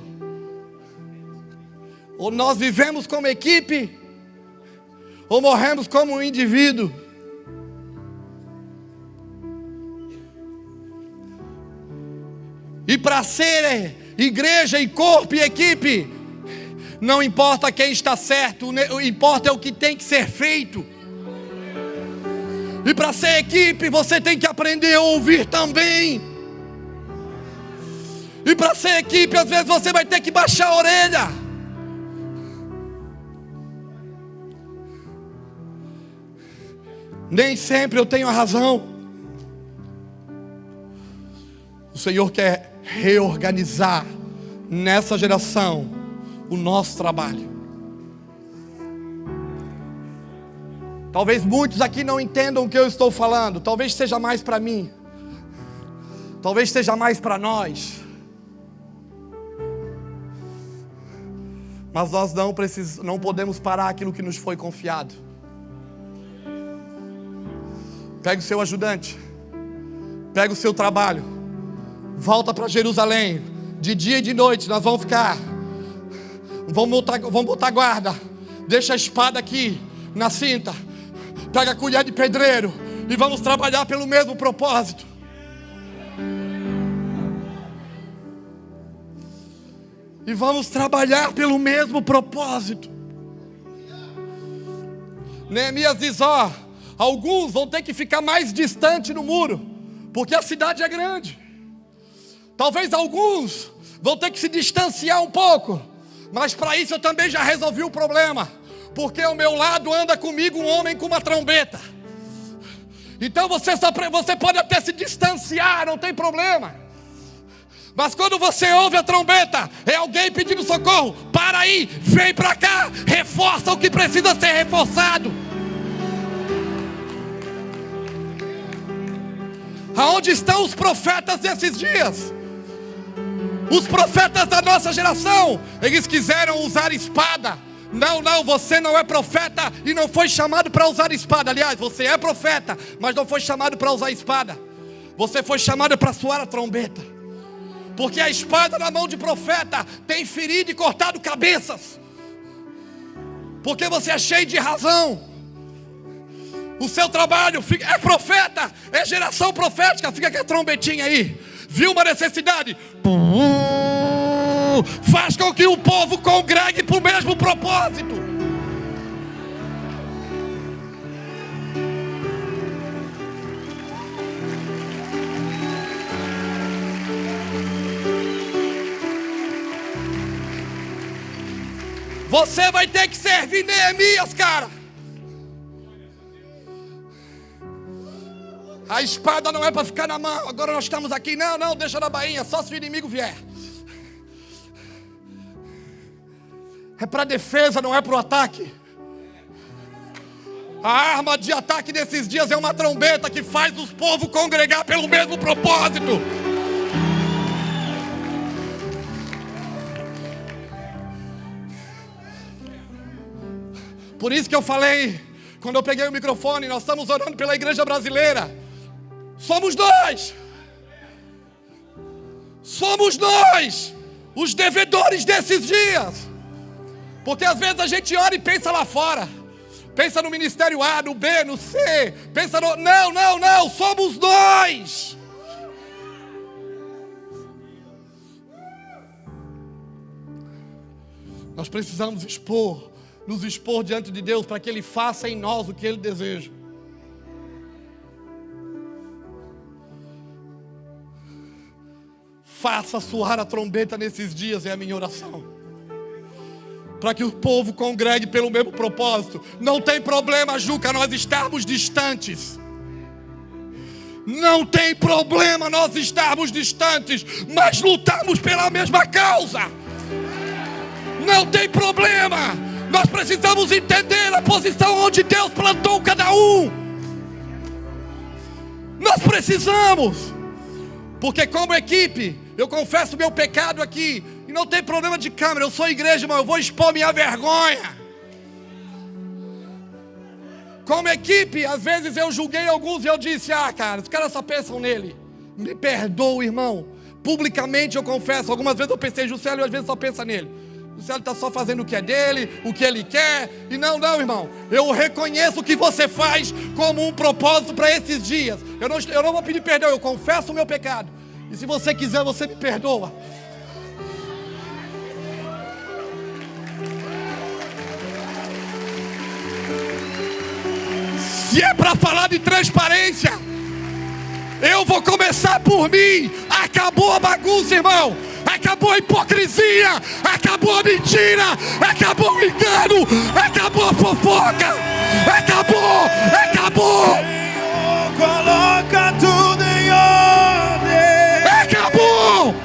Ou nós vivemos como equipe, ou morremos como um indivíduo. E para ser igreja e corpo e equipe, não importa quem está certo, o importa é o que tem que ser feito. E para ser equipe, você tem que aprender a ouvir também. E para ser equipe, às vezes você vai ter que baixar a orelha. Nem sempre eu tenho a razão. O Senhor quer reorganizar nessa geração o nosso trabalho. Talvez muitos aqui não entendam o que eu estou falando. Talvez seja mais para mim. Talvez seja mais para nós. Mas nós não podemos parar aquilo que nos foi confiado. Pega o seu ajudante, pega o seu trabalho, volta para Jerusalém. De dia e de noite nós vamos ficar, vamos botar guarda. Deixa a espada aqui, na cinta. Pega a colher de pedreiro e vamos trabalhar pelo mesmo propósito. E vamos trabalhar pelo mesmo propósito. Neemias diz, alguns vão ter que ficar mais distante no muro, porque a cidade é grande. Talvez alguns vão ter que se distanciar um pouco, mas para isso eu também já resolvi o problema, porque ao meu lado anda comigo um homem com uma trombeta. Então você pode até se distanciar, não tem problema. Mas quando você ouve a trombeta, é alguém pedindo socorro. Para aí, vem para cá, reforça o que precisa ser reforçado. Aonde estão os profetas desses dias? Os profetas da nossa geração, eles quiseram usar espada. Não, você não é profeta e não foi chamado para usar espada. Aliás, você é profeta, mas não foi chamado para usar espada. Você foi chamado para soar a trombeta. Porque a espada na mão de profeta tem ferido e cortado cabeças. Porque você é cheio de razão. O seu trabalho é profeta, é geração profética. Fica com a trombetinha aí. Viu uma necessidade? Faz com que o povo congregue para o mesmo propósito. Você vai ter que servir Neemias, cara. A espada não é para ficar na mão. Agora nós estamos aqui. Não, deixa na bainha. Só se o inimigo vier. É para defesa, não é para o ataque. A arma de ataque desses dias é uma trombeta que faz os povos congregar pelo mesmo propósito. Por isso que eu falei, quando eu peguei o microfone, nós estamos orando pela igreja brasileira. Somos nós. Somos nós os devedores desses dias. Porque às vezes a gente ora e pensa lá fora. Pensa no ministério A, no B, no C. Pensa no... Não, somos nós. Nós precisamos nos expor diante de Deus para que Ele faça em nós o que Ele deseja. Faça soar a trombeta nesses dias, é a minha oração. Para que o povo congregue pelo mesmo propósito. Não tem problema, Juca, nós estarmos distantes. Não tem problema nós estarmos distantes, mas lutamos pela mesma causa. Não tem problema. Nós precisamos entender a posição onde Deus plantou cada um. Nós precisamos. Porque como equipe, eu confesso o meu pecado aqui. E não tem problema de câmera, eu sou igreja, mas eu vou expor minha vergonha. Como equipe, às vezes eu julguei alguns e eu disse, cara, os caras só pensam nele. Me perdoa, irmão. Publicamente eu confesso, algumas vezes eu pensei em Juscelio e às vezes só pensa nele. Juscelio está só fazendo o que é dele, o que ele quer. E não, irmão. Eu reconheço o que você faz como um propósito para esses dias. Eu não vou pedir perdão, eu confesso o meu pecado. E se você quiser, você me perdoa. Se é para falar de transparência, eu vou começar por mim. Acabou a bagunça, irmão. Acabou a hipocrisia. Acabou a mentira. Acabou o engano. Acabou a fofoca. Acabou. Senhor, coloca tudo em ordem. Acabou.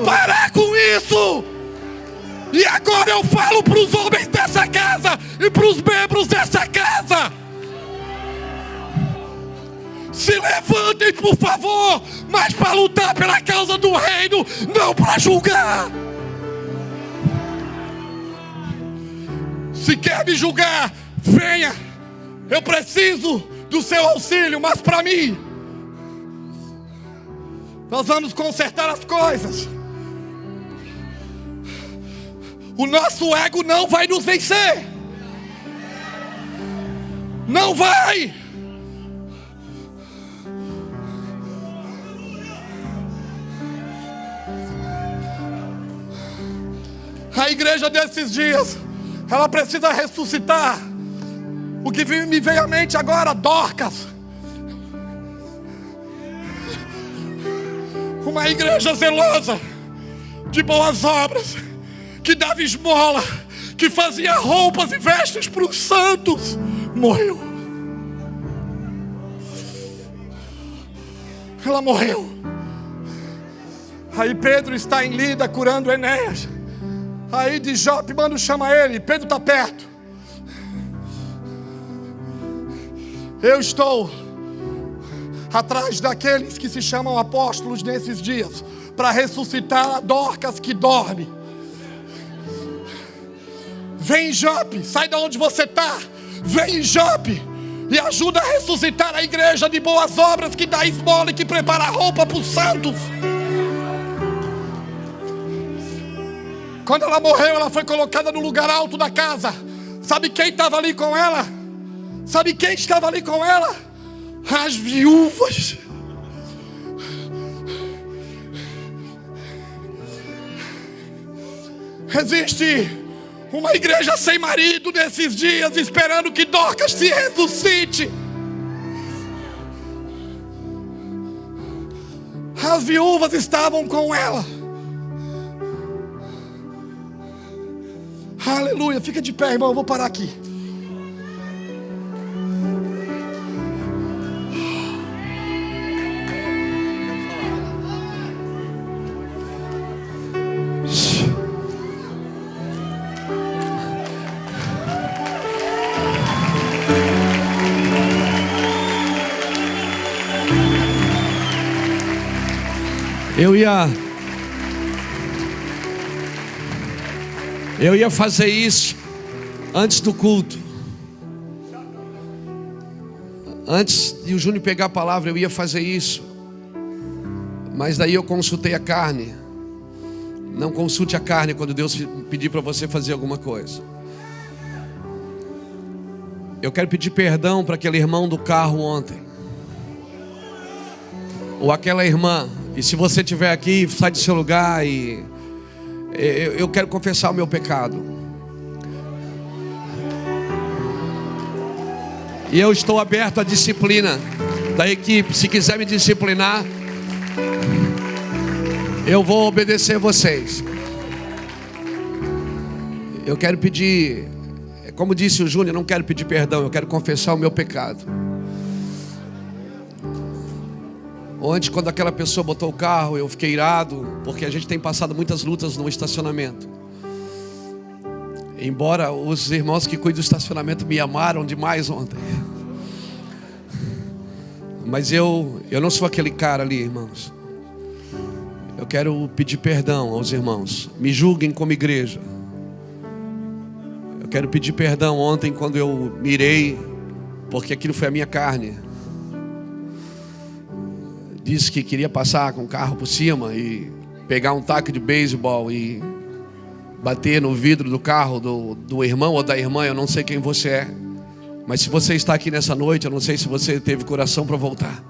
Parar com isso. E agora eu falo para os homens dessa casa e para os membros dessa casa. Se levantem, por favor, mas para lutar pela causa do reino, não para julgar. Se quer me julgar, venha. Eu preciso do seu auxílio, mas para mim, nós vamos consertar as coisas. O nosso ego não vai nos vencer. Não vai. A igreja desses dias, ela precisa ressuscitar. O que me veio à mente agora, Dorcas. Uma igreja zelosa, de boas obras, que dava esmola, que fazia roupas e vestes para os santos, morreu. Ela morreu. Aí Pedro está em Lida curando Enéas. Aí de Jope, mano, chama ele. Pedro está perto. Eu estou atrás daqueles que se chamam apóstolos nesses dias, para ressuscitar a Dorcas que dorme. Vem em Jope, sai de onde você está. Vem em Jope e ajuda a ressuscitar a igreja de boas obras, que dá esmola e que prepara roupa para os santos. Quando ela morreu, ela foi colocada no lugar alto da casa. Sabe quem estava ali com ela? Sabe quem estava ali com ela? As viúvas. Existe uma igreja sem marido nesses dias, esperando que Dorcas se ressuscite. As viúvas estavam com ela. Aleluia, fica de pé, irmão, eu vou parar aqui. Eu ia fazer isso antes do culto. Antes de o Júnior pegar a palavra, eu ia fazer isso. Mas daí eu consultei a carne. Não consulte a carne quando Deus pedir para você fazer alguma coisa. Eu quero pedir perdão para aquele irmão do carro ontem, ou aquela irmã. E se você estiver aqui, sai do seu lugar e eu quero confessar o meu pecado. E eu estou aberto à disciplina da equipe. Se quiser me disciplinar, eu vou obedecer vocês. Eu quero pedir, como disse o Júnior, eu não quero pedir perdão, eu quero confessar o meu pecado. Ontem, quando aquela pessoa botou o carro, eu fiquei irado, porque a gente tem passado muitas lutas no estacionamento. Embora os irmãos que cuidam do estacionamento me amaram demais ontem, mas eu não sou aquele cara ali, irmãos. Eu quero pedir perdão aos irmãos. Me julguem como igreja. Eu quero pedir perdão ontem quando eu mirei, porque aquilo foi a minha carne. Disse que queria passar com o carro por cima e pegar um taco de beisebol e bater no vidro do carro do irmão ou da irmã. Eu não sei quem você é, mas se você está aqui nessa noite, eu não sei se você teve coração para voltar.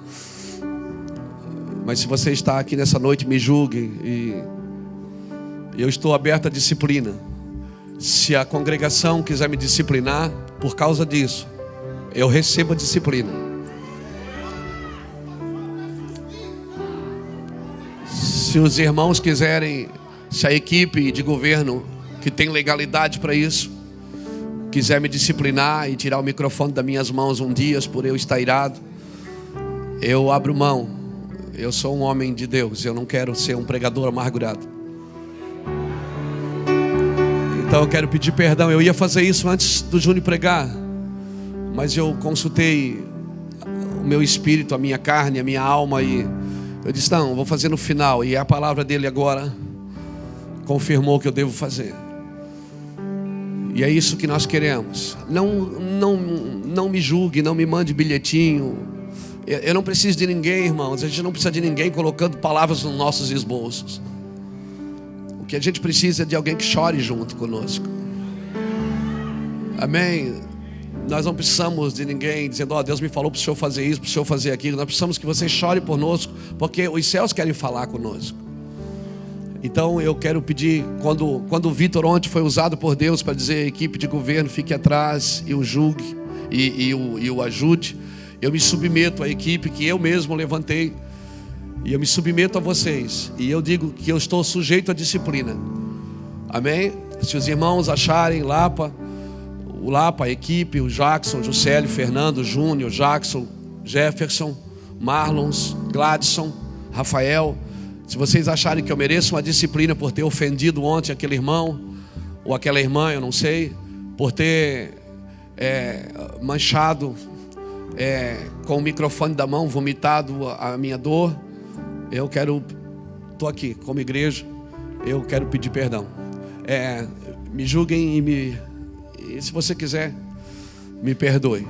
Mas se você está aqui nessa noite, me julgue. E eu estou aberto à disciplina. Se a congregação quiser me disciplinar por causa disso, eu recebo a disciplina. Se os irmãos quiserem, se a equipe de governo que tem legalidade para isso quiser me disciplinar e tirar o microfone das minhas mãos um dia por eu estar irado, eu abro mão. Eu sou um homem de Deus, eu não quero ser um pregador amargurado. Então eu quero pedir perdão. Eu ia fazer isso antes do Júnior pregar, mas eu consultei o meu espírito, a minha carne, a minha alma, e eu disse, não, vou fazer no final. E a palavra dele agora confirmou que eu devo fazer. E é isso que nós queremos. Não me julgue, não me mande bilhetinho. Eu não preciso de ninguém, irmãos. A gente não precisa de ninguém colocando palavras nos nossos esboços. O que a gente precisa é de alguém que chore junto conosco. Amém? Nós não precisamos de ninguém dizendo, Deus me falou para o Senhor fazer isso, para o Senhor fazer aquilo. Nós precisamos que você chore conosco, porque os céus querem falar conosco. Então eu quero pedir, quando o Vitor ontem foi usado por Deus para dizer, equipe de governo, fique atrás e o julgue e o ajude, eu me submeto à equipe que eu mesmo levantei, e eu me submeto a vocês, e eu digo que eu estou sujeito à disciplina. Amém? Se os irmãos acharem o Lapa, a equipe, o Jackson, o Juscelio, Fernando, Júnior, Jackson, Jefferson, Marlons, Gladson, Rafael, se vocês acharem que eu mereço uma disciplina por ter ofendido ontem aquele irmão ou aquela irmã, eu não sei, por ter manchado com o microfone da mão, vomitado a minha dor, estou aqui como igreja, eu quero pedir perdão. Me julguem e se você quiser, me perdoe.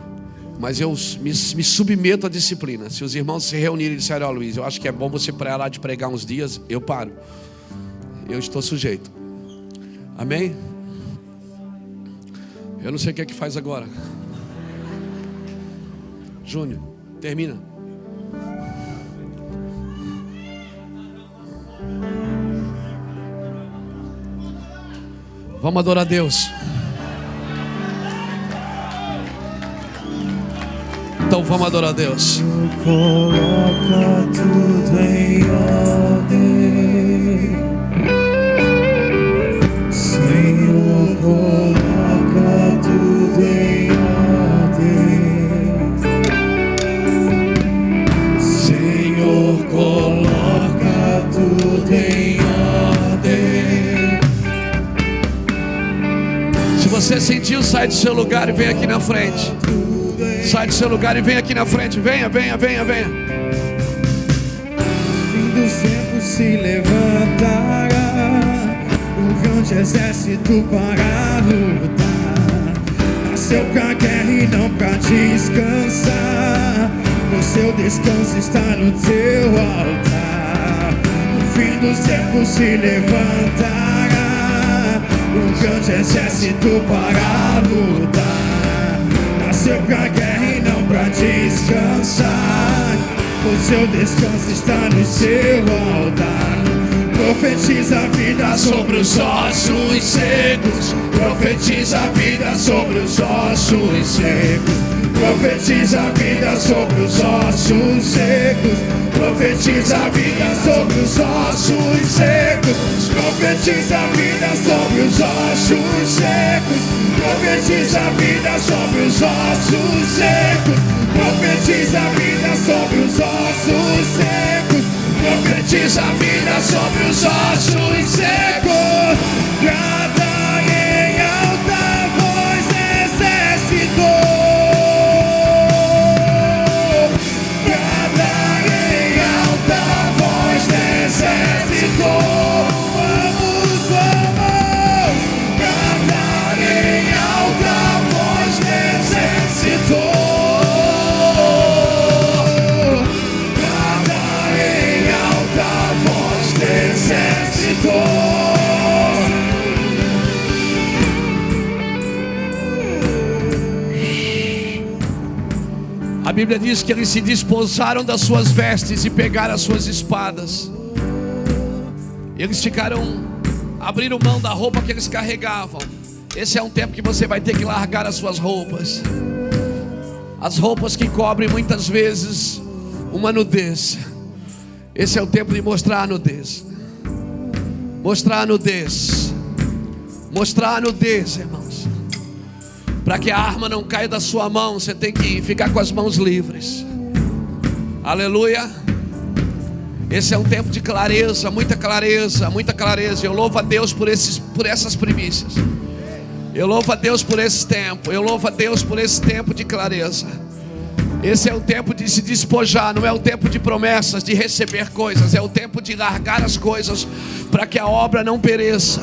Mas eu me submeto à disciplina. Se os irmãos se reunirem e disserem, Luiz, eu acho que é bom você parar de pregar uns dias, eu paro. Eu estou sujeito. Amém? Eu não sei o que é que faz agora. Júnior, termina. Vamos adorar a Deus. Então vamos adorar a Deus. Coloca tudo em ordem, Senhor, coloca tudo em ordem, Senhor, coloca tudo em ordem. Se você sentiu, sai do seu lugar e vem aqui na frente. Sai do seu lugar e vem aqui na frente. Venha. O fim dos tempos se levantará, um grande exército para lutar. Nasceu pra guerra e não pra descansar. O seu descanso está no teu altar. O fim dos tempos se levantará, um grande exército para lutar. Nasceu pra guerra e não pra descansar. O seu descanso está no seu altar. Profetiza a vida sobre os ossos secos. Profetiza a vida sobre os ossos secos. Profetiza a vida sobre os ossos secos. Profetiza a vida sobre os ossos secos. Profetiza a vida sobre os ossos secos. Profetiza a vida sobre os ossos secos. Profetiza a vida sobre os ossos secos. Profetiza a vida sobre os ossos secos. Grada em alta voz, exército. Grada em alta voz, exército. Vamos. Grada em alta voz, exército. A Bíblia diz que eles se desposaram das suas vestes e pegaram as suas espadas. Eles abriram mão da roupa que eles carregavam. Esse é um tempo que você vai ter que largar as suas roupas. As roupas que cobrem muitas vezes uma nudez. Esse é o tempo de mostrar a nudez. Mostrar a nudez. Mostrar a nudez, irmãos. Para que a arma não caia da sua mão, você tem que ficar com as mãos livres. Aleluia. Esse é um tempo de clareza, muita clareza, muita clareza. Eu louvo a Deus por essas primícias. Eu louvo a Deus por esse tempo. Eu louvo a Deus por esse tempo de clareza. Esse é o tempo de se despojar, não é o tempo de promessas, de receber coisas. É o tempo de largar as coisas, para que a obra não pereça,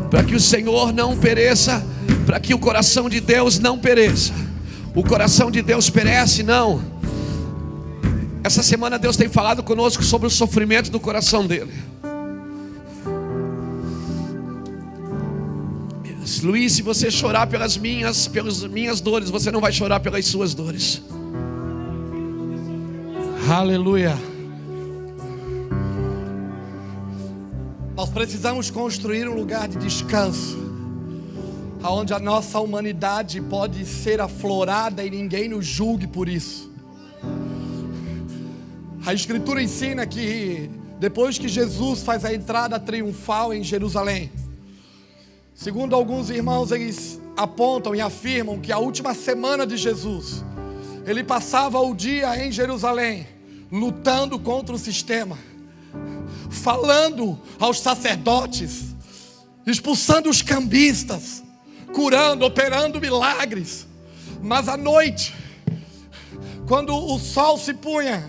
para que o Senhor não pereça, para que o coração de Deus não pereça. O coração de Deus perece? Não. Essa semana Deus tem falado conosco sobre o sofrimento do coração dele. Luiz, se você chorar pelas minhas dores, você não vai chorar pelas suas dores. Aleluia. Nós precisamos construir um lugar de descanso, onde a nossa humanidade pode ser aflorada e ninguém nos julgue por isso. A Escritura ensina que depois que Jesus faz a entrada triunfal em Jerusalém, segundo alguns irmãos, eles apontam e afirmam que a última semana de Jesus, ele passava o dia em Jerusalém, lutando contra o sistema, falando aos sacerdotes, expulsando os cambistas, curando, operando milagres. Mas à noite, quando o sol se punha,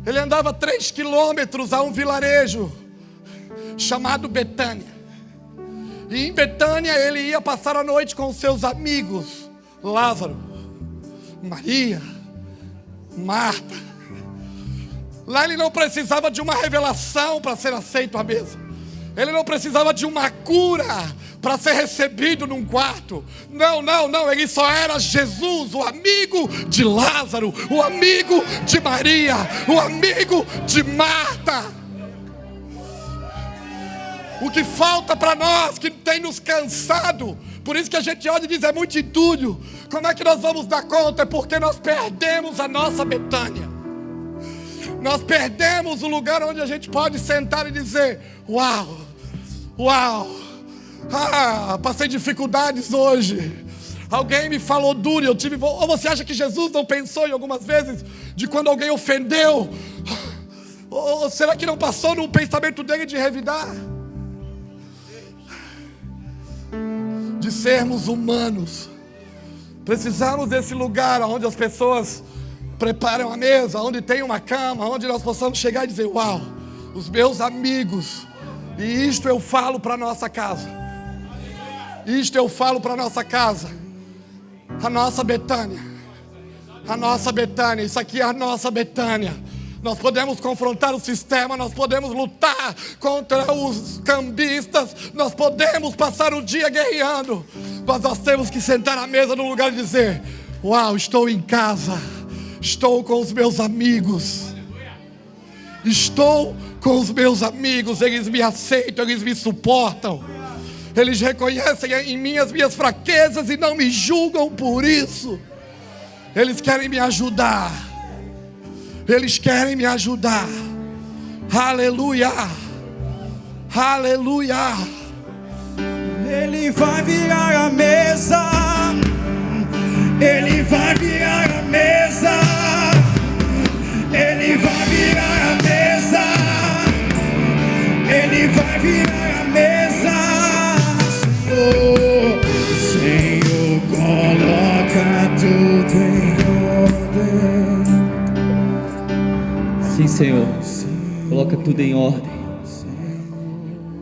ele andava 3 quilômetros a um vilarejo chamado Betânia. E em Betânia ele ia passar a noite com seus amigos, Lázaro, Maria, Marta. Lá ele não precisava de uma revelação para ser aceito à mesa. Ele não precisava de uma cura para ser recebido num quarto. Não, ele só era Jesus, o amigo de Lázaro, o amigo de Maria, o amigo de Marta. O que falta para nós, que tem nos cansado, por isso que a gente olha e diz, é muito entulho. Como é que nós vamos dar conta? É porque nós perdemos a nossa Betânia. Nós perdemos o lugar onde a gente pode sentar e dizer, uau, passei dificuldades hoje, alguém me falou duro, eu tive... Ou você acha que Jesus não pensou em algumas vezes de quando alguém ofendeu? Ou será que não passou no pensamento dele de revidar? De sermos humanos. Precisamos desse lugar onde as pessoas preparam a mesa, onde tem uma cama, onde nós possamos chegar e dizer, uau, os meus amigos. E isto eu falo para a nossa casa. Isto eu falo para a nossa casa. A nossa Betânia. A nossa Betânia. Isso aqui é a nossa Betânia. Nós podemos confrontar o sistema, nós podemos lutar contra os cambistas, nós podemos passar o dia guerreando, mas nós temos que sentar à mesa no lugar de dizer, uau, estou em casa, estou com os meus amigos, estou com os meus amigos, eles me aceitam, eles me suportam, eles reconhecem em mim as minhas fraquezas e não me julgam por isso, eles querem me ajudar. Eles querem me ajudar. Aleluia. Aleluia. Ele vai virar a mesa. Ele vai virar a mesa. Ele vai virar a mesa. Ele vai virar a mesa. Senhor, coloca tudo em ordem. Sim, Senhor, coloca tudo em ordem.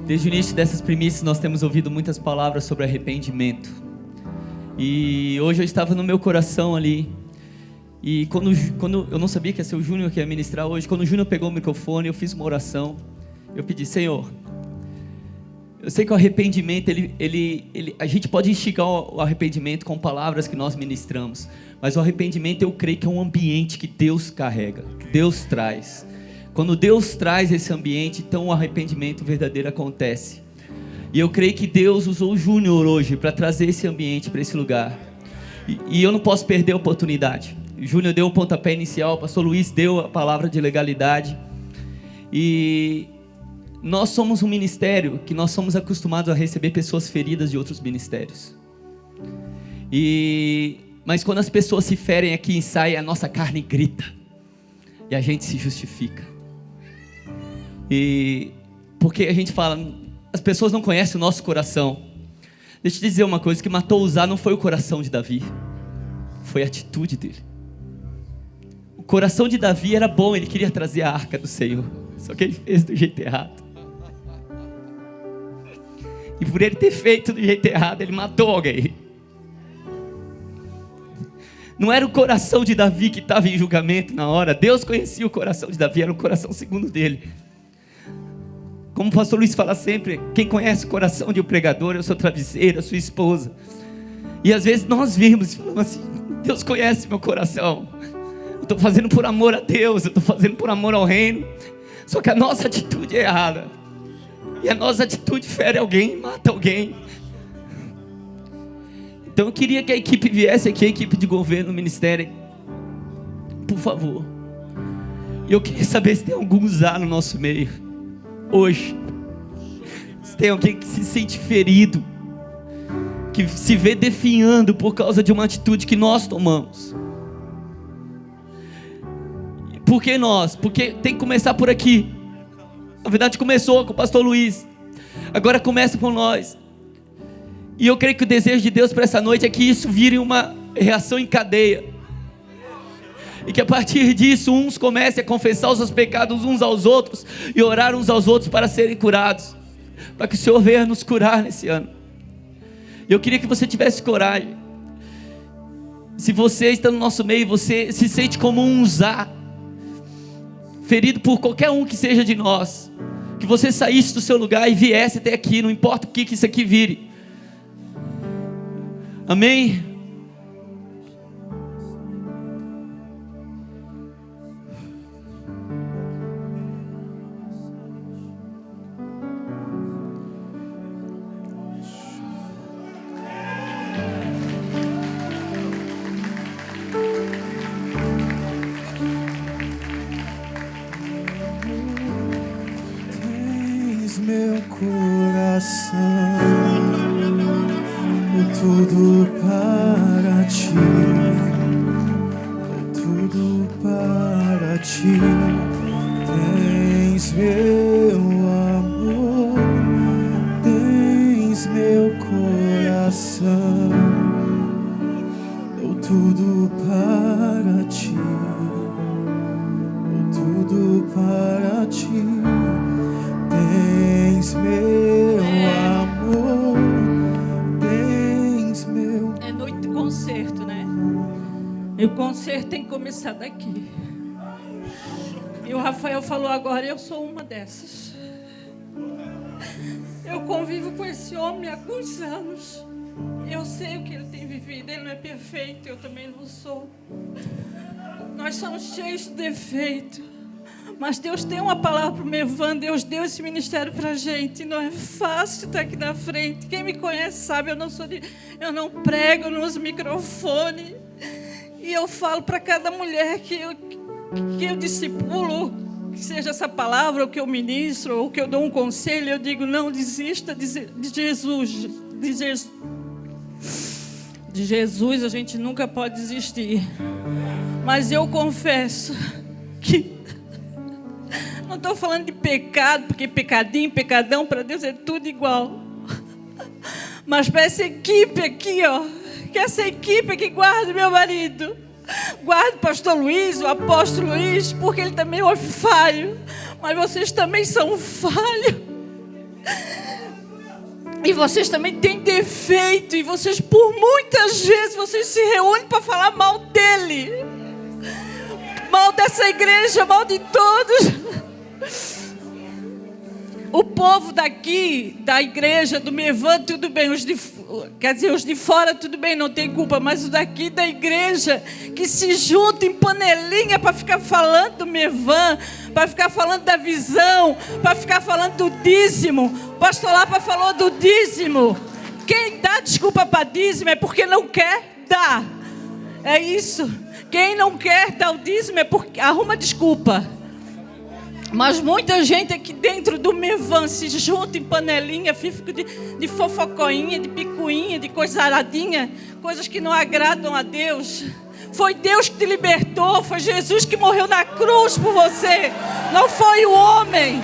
Desde o início dessas primícias nós temos ouvido muitas palavras sobre arrependimento. E hoje eu estava no meu coração ali. E quando eu não sabia que ia ser o Júnior que ia ministrar hoje, quando o Júnior pegou o microfone, eu fiz uma oração. Eu pedi, Senhor, eu sei que o arrependimento, a gente pode instigar o arrependimento com palavras que nós ministramos. Mas o arrependimento eu creio que é um ambiente que Deus carrega, que Deus traz. Quando Deus traz esse ambiente, então o arrependimento verdadeiro acontece. E eu creio que Deus usou o Júnior hoje para trazer esse ambiente para esse lugar. E eu não posso perder a oportunidade. O Júnior deu o pontapé inicial, o pastor Luiz deu a palavra de legalidade. E nós somos um ministério que nós somos acostumados a receber pessoas feridas de outros ministérios. Mas quando as pessoas se ferem aqui, sai, a nossa carne grita. E a gente se justifica. Porque a gente fala, as pessoas não conhecem o nosso coração. Deixa eu te dizer uma coisa, que matou Uzá não foi o coração de Davi. Foi a atitude dele. O coração de Davi era bom, ele queria trazer a arca do Senhor. Só que ele fez do jeito errado. E por ele ter feito do jeito errado, ele matou alguém. Não era o coração de Davi que estava em julgamento na hora. Deus conhecia o coração de Davi, era o coração segundo dele. Como o pastor Luiz fala sempre, quem conhece o coração de um pregador é o seu travesseiro, a sua esposa. E às vezes nós vimos e falamos assim: Deus conhece meu coração. Eu estou fazendo por amor a Deus, eu estou fazendo por amor ao reino. Só que a nossa atitude é errada. E a nossa atitude fere alguém, mata alguém. Então eu queria que a equipe viesse aqui, a equipe de governo, ministério. Por favor. E eu queria saber se tem algum Zá no nosso meio hoje. Se tem alguém que se sente ferido, que se vê definhando por causa de uma atitude que nós tomamos. Por que nós? Porque tem que começar por aqui. Na verdade começou com o pastor Luiz, agora começa com nós. E eu creio que o desejo de Deus para essa noite é que isso vire uma reação em cadeia, e que a partir disso uns comecem a confessar os seus pecados uns aos outros e orar uns aos outros para serem curados, para que o Senhor venha nos curar nesse ano. Eu queria que você tivesse coragem. Se você está no nosso meio, você se sente como um Zá, ferido por qualquer um que seja de nós, que você saísse do seu lugar e viesse até aqui, não importa o que isso aqui vire. Amém? Meu coração, tudo para ti, tudo para ti. Tens meu amor, tens meu coração, tudo para ti, tudo para ti. Tens meu amor, tens meu... É noite de concerto, né? E o concerto tem que começar daqui. E o Rafael falou agora, eu sou uma dessas. Eu convivo com esse homem há alguns anos. Eu sei o que ele tem vivido, ele não é perfeito, eu também não sou. Nós somos cheios de defeito. Mas Deus tem uma palavra para o Mevan, Deus deu esse ministério para a gente. Não é fácil estar aqui na frente. Quem me conhece sabe, eu não prego nos microfones. E eu falo para cada mulher que eu discipulo, que seja essa palavra, ou que eu ministro, ou que eu dou um conselho, eu digo, não desista de Jesus. De Jesus a gente nunca pode desistir. Mas eu confesso que não estou falando de pecado, porque pecadinho, pecadão, para Deus é tudo igual. Mas para essa equipe aqui, ó, que essa equipe que guarda meu marido, guarda o pastor Luiz, o apóstolo Luiz, porque ele também é falho, mas vocês também são falhos. E vocês também têm defeito, e vocês, por muitas vezes, vocês se reúnem para falar mal dele, mal dessa igreja, mal de todos. O povo daqui, da igreja, do Mevan, tudo bem, os de fora, tudo bem, não tem culpa, mas os daqui da igreja, que se juntam em panelinha para ficar falando do Mevan, para ficar falando da visão, para ficar falando do dízimo. O pastor Lapa falou do dízimo. Quem dá desculpa para dízimo é porque não quer dar. É isso. Quem não quer dar o dízimo é porque arruma desculpa. Mas muita gente aqui dentro do Mevan se junta em panelinha, fica de fofocoinha, de picuinha, de coisaradinha, coisas que não agradam a Deus. Foi Deus que te libertou, foi Jesus que morreu na cruz por você, não foi o homem.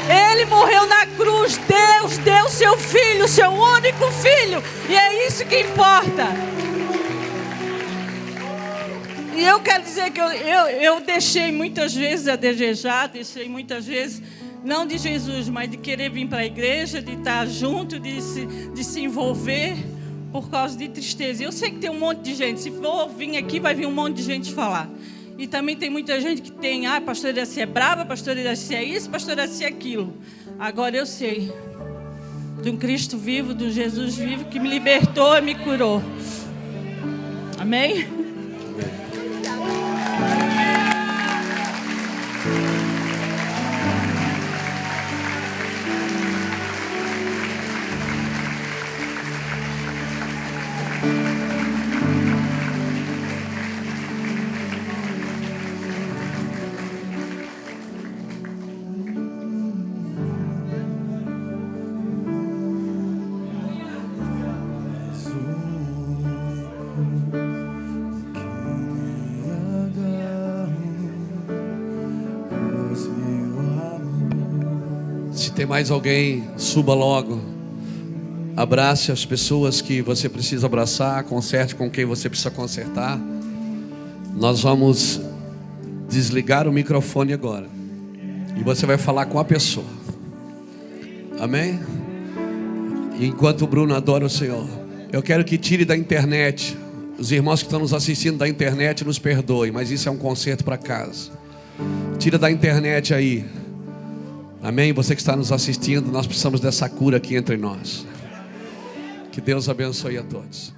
Ele morreu na cruz, Deus deu seu filho, seu único filho, e é isso que importa. E eu quero dizer que eu deixei muitas vezes a desejar, deixei muitas vezes, não de Jesus, mas de querer vir para a igreja, de estar junto, de se envolver, por causa de tristeza. Eu sei que tem um monte de gente, se for vir aqui, vai vir um monte de gente falar. E também tem muita gente que tem, pastor Iraci é brava, pastor Iraci é isso, pastor Iraci é aquilo. Agora eu sei de um Cristo vivo, de um Jesus vivo que me libertou e me curou. Amém? Se tem mais alguém, suba logo. Abrace as pessoas que você precisa abraçar, conserte com quem você precisa consertar. Nós vamos desligar o microfone agora e você vai falar com a pessoa. Amém? E enquanto o Bruno adora o Senhor, eu quero que tire da internet. Os irmãos que estão nos assistindo da internet nos perdoem, mas isso é um conserto para casa. Tira da internet aí. Amém? Você que está nos assistindo, nós precisamos dessa cura aqui entre nós. Que Deus abençoe a todos.